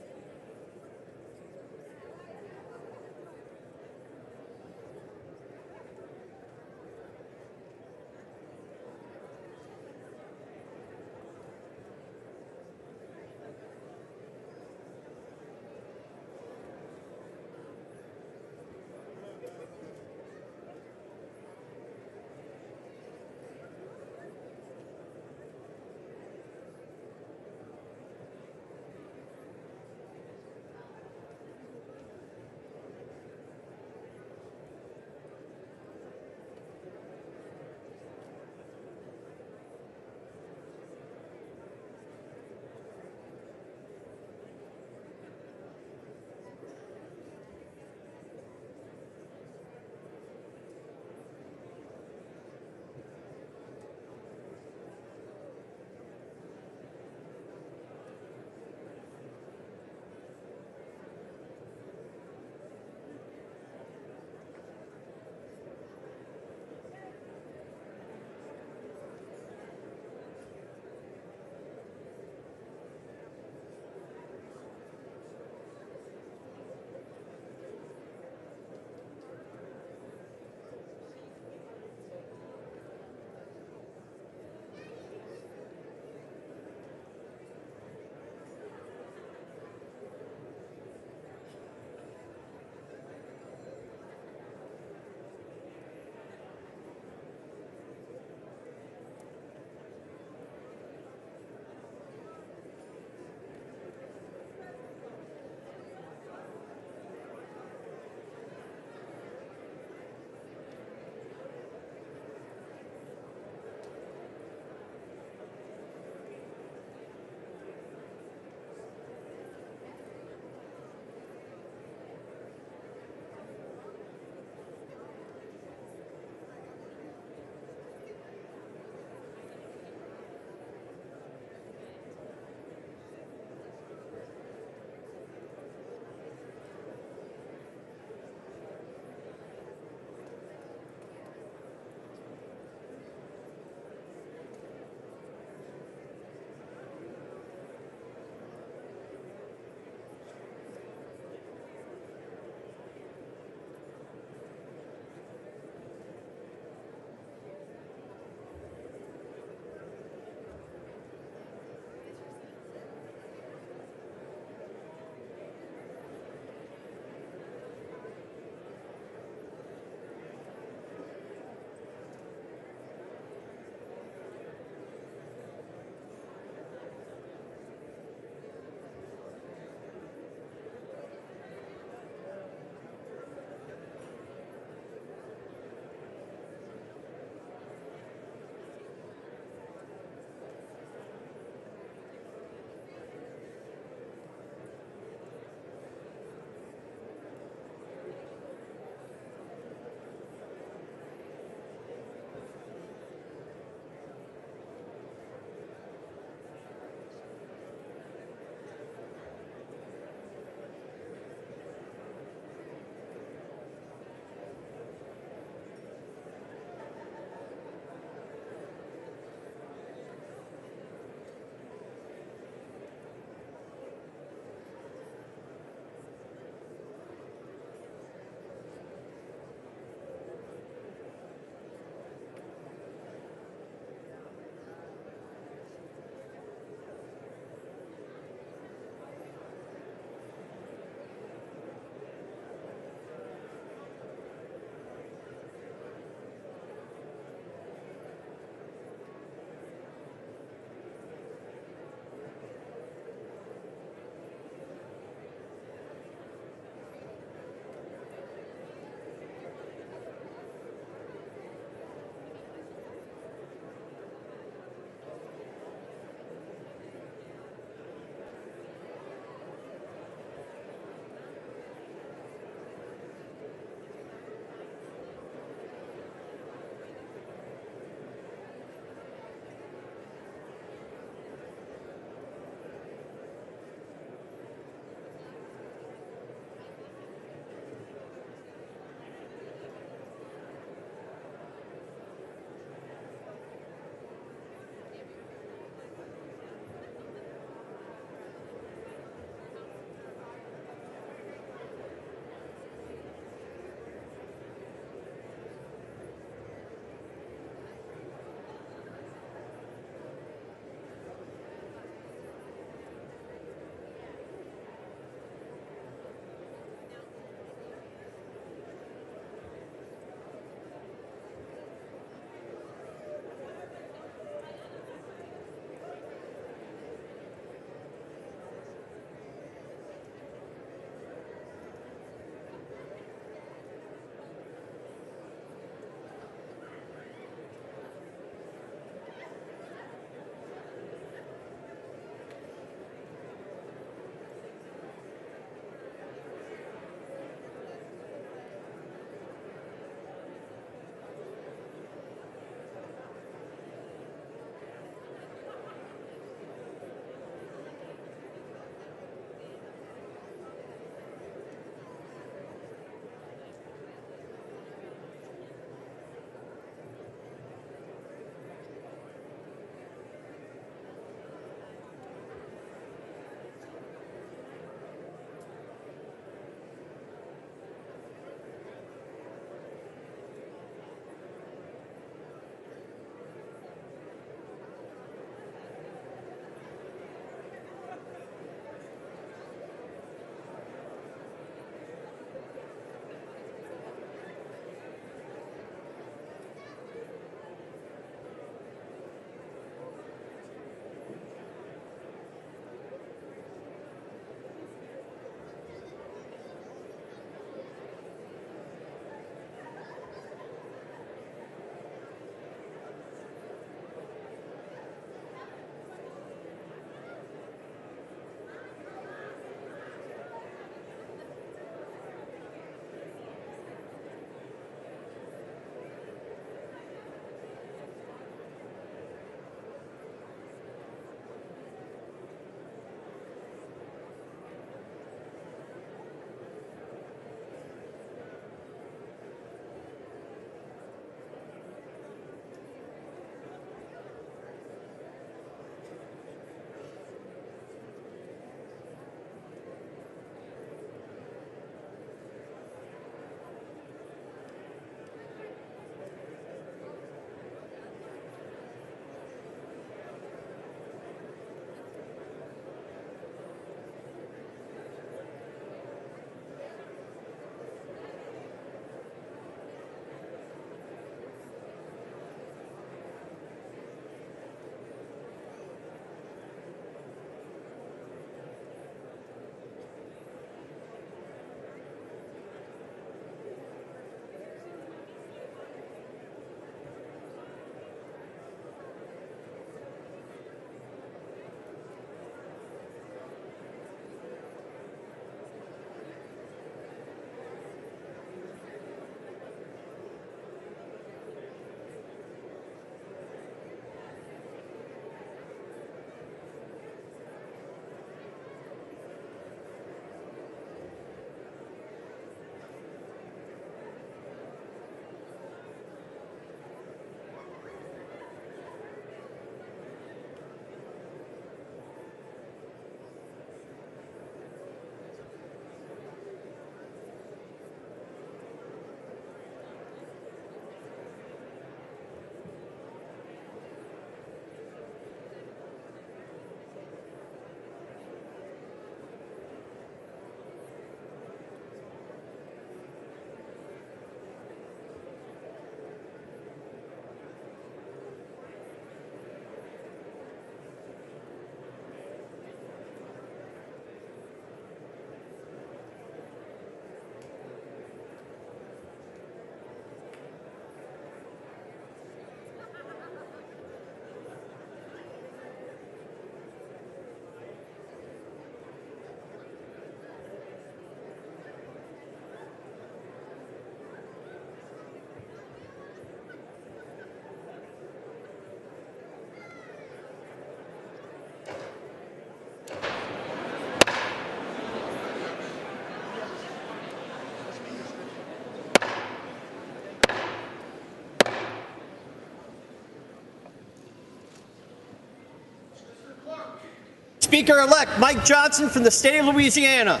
Speaker-elect Mike Johnson from the state of Louisiana.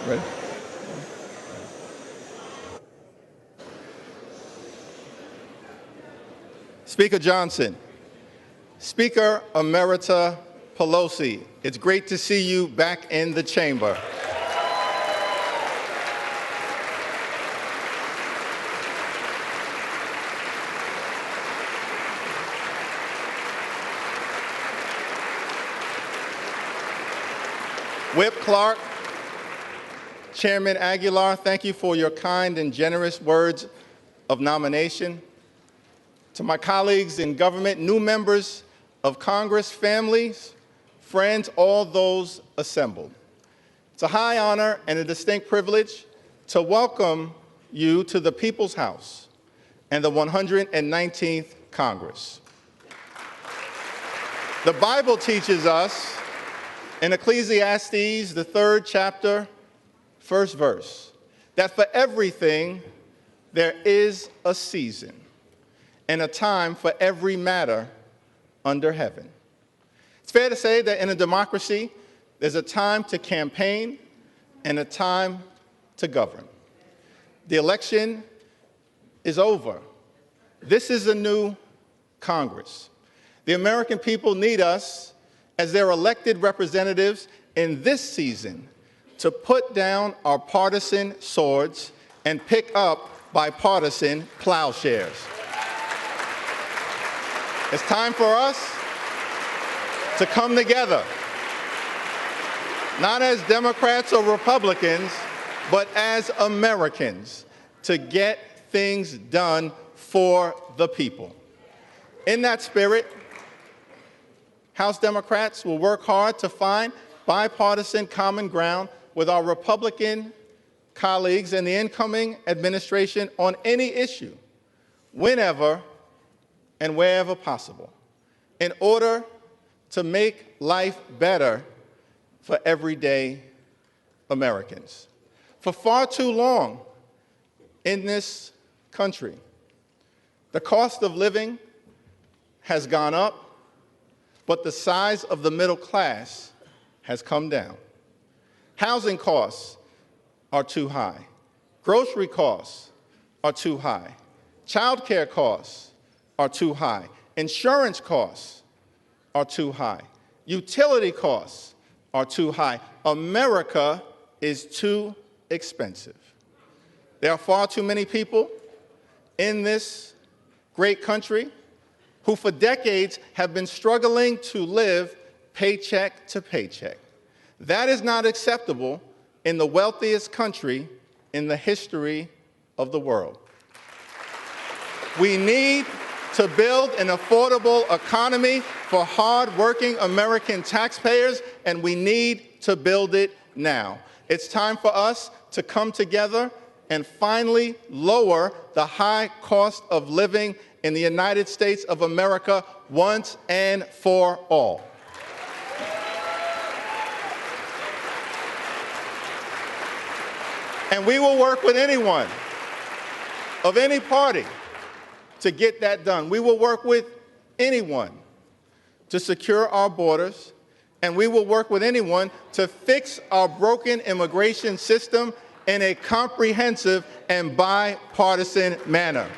Ready? Speaker Johnson, Speaker Emerita Pelosi, it's great to see you back in the chamber. Whip Clark, Chairman Aguilar, thank you for your kind and generous words of nomination. To my colleagues in government, new members of Congress, families, friends, all those assembled. It's a high honor and a distinct privilege to welcome you to the People's House and the 119th Congress. The Bible teaches us in Ecclesiastes, the 3rd chapter, 1st verse, that for everything there is a season and a time for every matter under heaven. It's fair to say that in a democracy, there's a time to campaign and a time to govern. The election is over. This is a new Congress. The American people need us as their elected representatives in this season to put down our partisan swords and pick up bipartisan plowshares. It's time for us to come together, not as Democrats or Republicans, but as Americans, to get things done for the people. In that spirit, House Democrats will work hard to find bipartisan common ground with our Republican colleagues and the incoming administration on any issue, whenever and wherever possible, in order to make life better for everyday Americans. For far too long in this country, the cost of living has gone up, but the size of the middle class has come down. Housing costs are too high. Grocery costs are too high. Child care costs are too high. Insurance costs are too high. Utility costs are too high. America is too expensive. There are far too many people in this great country who for decades have been struggling to live paycheck to paycheck. That is not acceptable in the wealthiest country in the history of the world. We need to build an affordable economy for hard-working American taxpayers, and we need to build it now. It's time for us to come together and finally lower the high cost of living in the United States of America once and for all. And we will work with anyone of any party to get that done. We will work with anyone to secure our borders, and we will work with anyone to fix our broken immigration system in a comprehensive and bipartisan manner.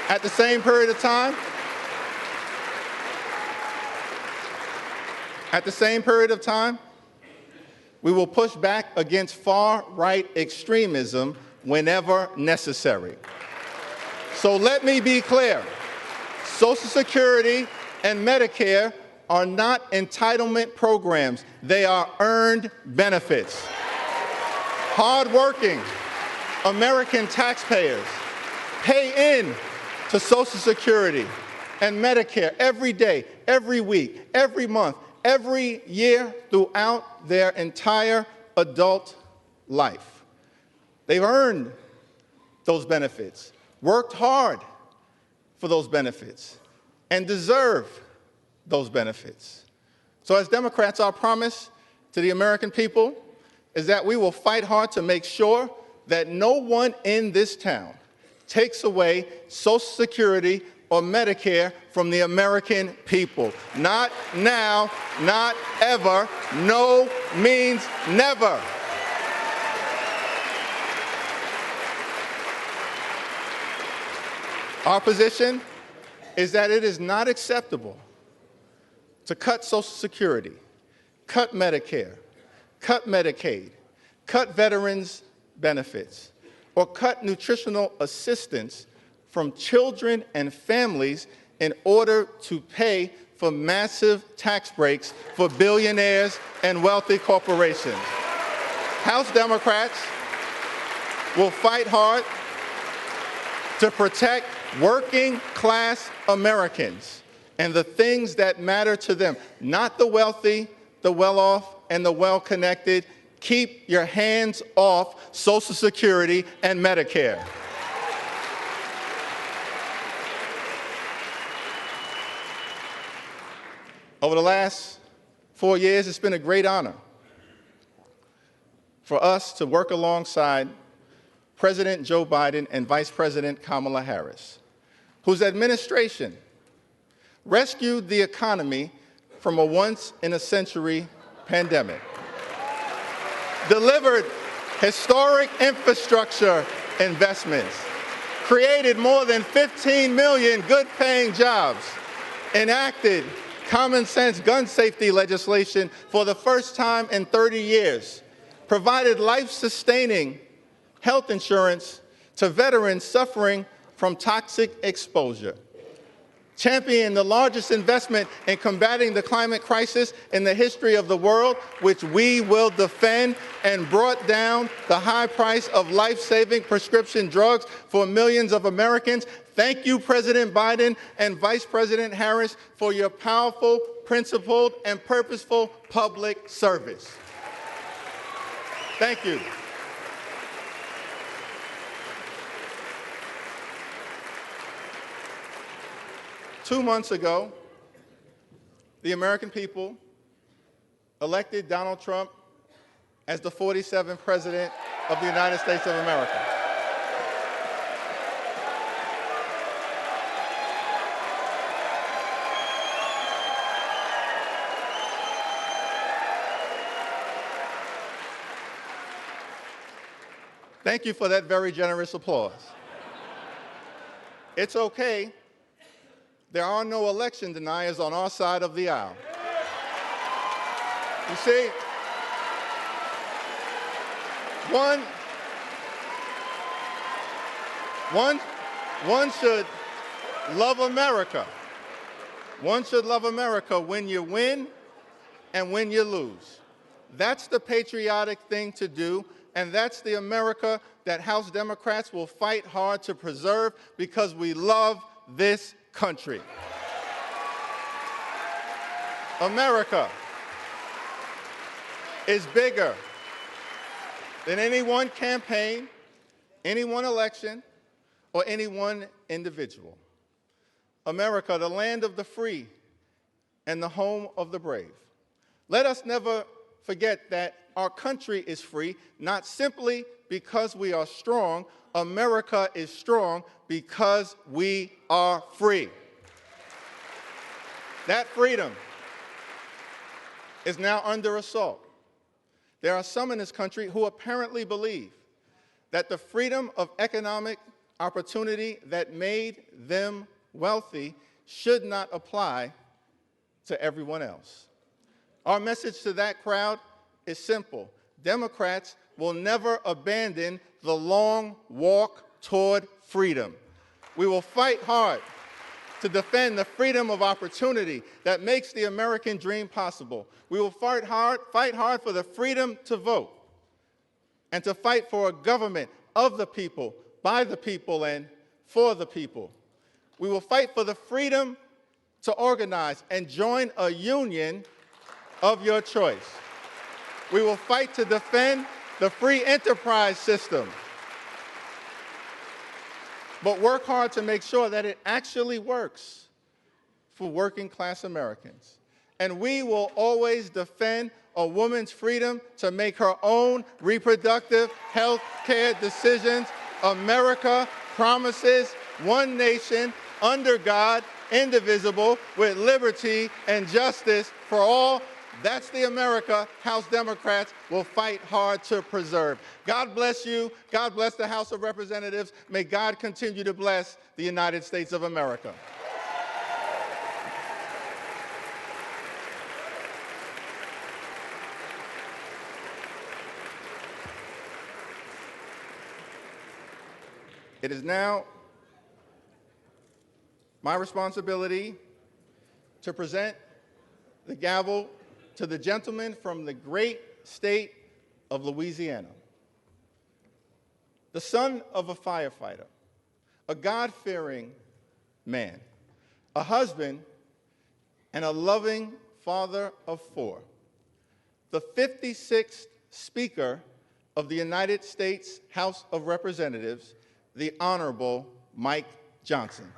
At the same period of time, we will push back against far-right extremism whenever necessary. So let me be clear. Social Security and Medicare are not entitlement programs. They are earned benefits. Hard-working American taxpayers pay in to Social Security and Medicare every day, every week, every month, every year throughout their entire adult life. They've earned those benefits, worked hard for those benefits, and deserve those benefits. So as Democrats, our promise to the American people is that we will fight hard to make sure that no one in this town takes away Social Security or Medicare from the American people. Not now, not ever, no means never. Our position is that it is not acceptable to cut Social Security, cut Medicare, cut Medicaid, cut veterans' benefits, or cut nutritional assistance from children and families in order to pay for massive tax breaks for billionaires and wealthy corporations. House Democrats will fight hard to protect working-class Americans and the things that matter to them, not the wealthy, the well-off, and the well-connected. Keep your hands off Social Security and Medicare. Over the last 4 years, it's been a great honor for us to work alongside President Joe Biden and Vice President Kamala Harris, whose administration rescued the economy from a once-in-a-century pandemic, delivered historic infrastructure investments, created more than 15 million good-paying jobs, enacted common sense gun safety legislation for the first time in 30 years, provided life-sustaining health insurance to veterans suffering from toxic exposure, championed the largest investment in combating the climate crisis in the history of the world, which we will defend, and brought down the high price of life-saving prescription drugs for millions of Americans. Thank you, President Biden and Vice President Harris, for your powerful, principled, and purposeful public service. Thank you. Two months ago, the American people elected Donald Trump as the 47th President of the United States of America. Thank you for that very generous applause. It's okay. There are no election deniers on our side of the aisle. You see, one should love America. One should love America when you win and when you lose. That's the patriotic thing to do, and that's the America that House Democrats will fight hard to preserve because we love this country. America is bigger than any one campaign, any one election, or any one individual. America, the land of the free and the home of the brave. Let us never forget that our country is free, not simply because we are strong. America is strong because we are free. That freedom is now under assault. There are some in this country who apparently believe that the freedom of economic opportunity that made them wealthy should not apply to everyone else. Our message to that crowd is simple. Democrats will never abandon the long walk toward freedom. We will fight hard to defend the freedom of opportunity that makes the American dream possible. We will fight hard for the freedom to vote and to fight for a government of the people, by the people, and for the people. We will fight for the freedom to organize and join a union of your choice. We will fight to defend the free enterprise system, but work hard to make sure that it actually works for working class Americans. And we will always defend a woman's freedom to make her own reproductive health care decisions. America promises one nation, under God, indivisible, with liberty and justice for all. That's the America House Democrats will fight hard to preserve. God bless you. God bless the House of Representatives. May God continue to bless the United States of America. It is now my responsibility to present the gavel to the gentleman from the great state of Louisiana, the son of a firefighter, a God-fearing man, a husband, and a loving father of four, the 56th Speaker of the United States House of Representatives, the Honorable Mike Johnson.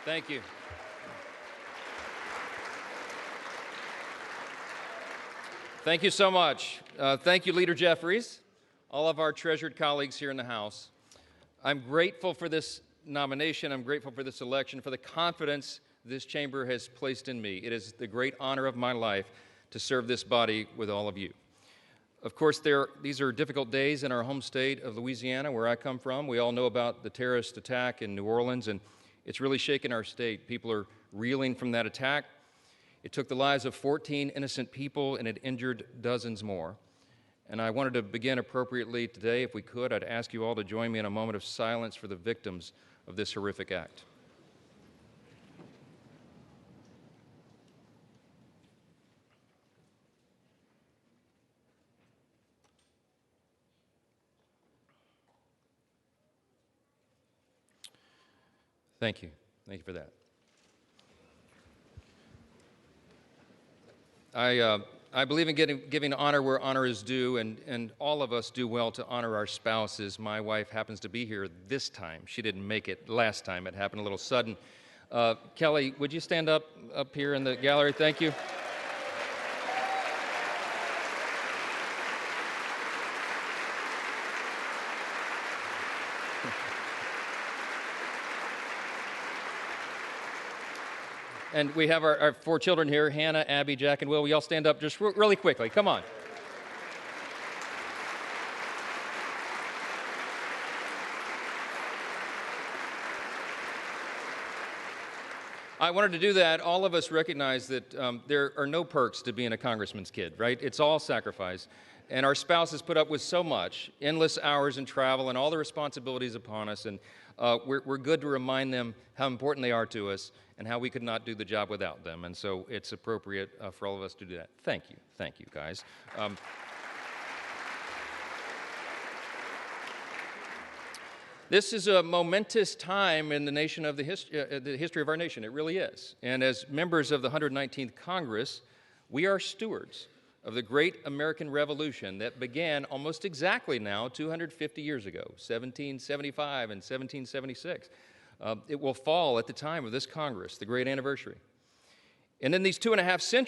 Thank you. Thank you so much. Thank you, Leader Jeffries, all of our treasured colleagues here in the House. I'm grateful for this nomination. I'm grateful for this election, for the confidence this chamber has placed in me. It is the great honor of my life to serve this body with all of you. Of course, these are difficult days in our home state of Louisiana, where I come from. We all know about the terrorist attack in New Orleans, and it's really shaken our state. People are reeling from that attack. It took the lives of 14 innocent people, and it injured dozens more. And I wanted to begin appropriately today. If we could, I'd ask you all to join me in a moment of silence for the victims of this horrific act. Thank you. Thank you for that. I believe in giving honor where honor is due, and all of us do well to honor our spouses. My wife happens to be here this time. She didn't make it last time. It happened a little sudden. Kelly, would you stand up here in the gallery? Thank you. And we have our 4 children here, Hannah, Abby, Jack, and Will. Will you all stand up just really quickly? Come on. I wanted to do that. All of us recognize that there are no perks to being a congressman's kid, right? It's all sacrifice. And our spouses put up with so much, endless hours in travel and all the responsibilities upon us. And we're good to remind them how important they are to us and how we could not do the job without them. And so it's appropriate for all of us to do that. Thank you, guys. This is a momentous time in the history of our nation. It really is. And as members of the 119th Congress, we are stewards of the great American Revolution that began almost exactly now 250 years ago, 1775 and 1776. It will fall at the time of this Congress, the great anniversary. And in these 2.5 centuries,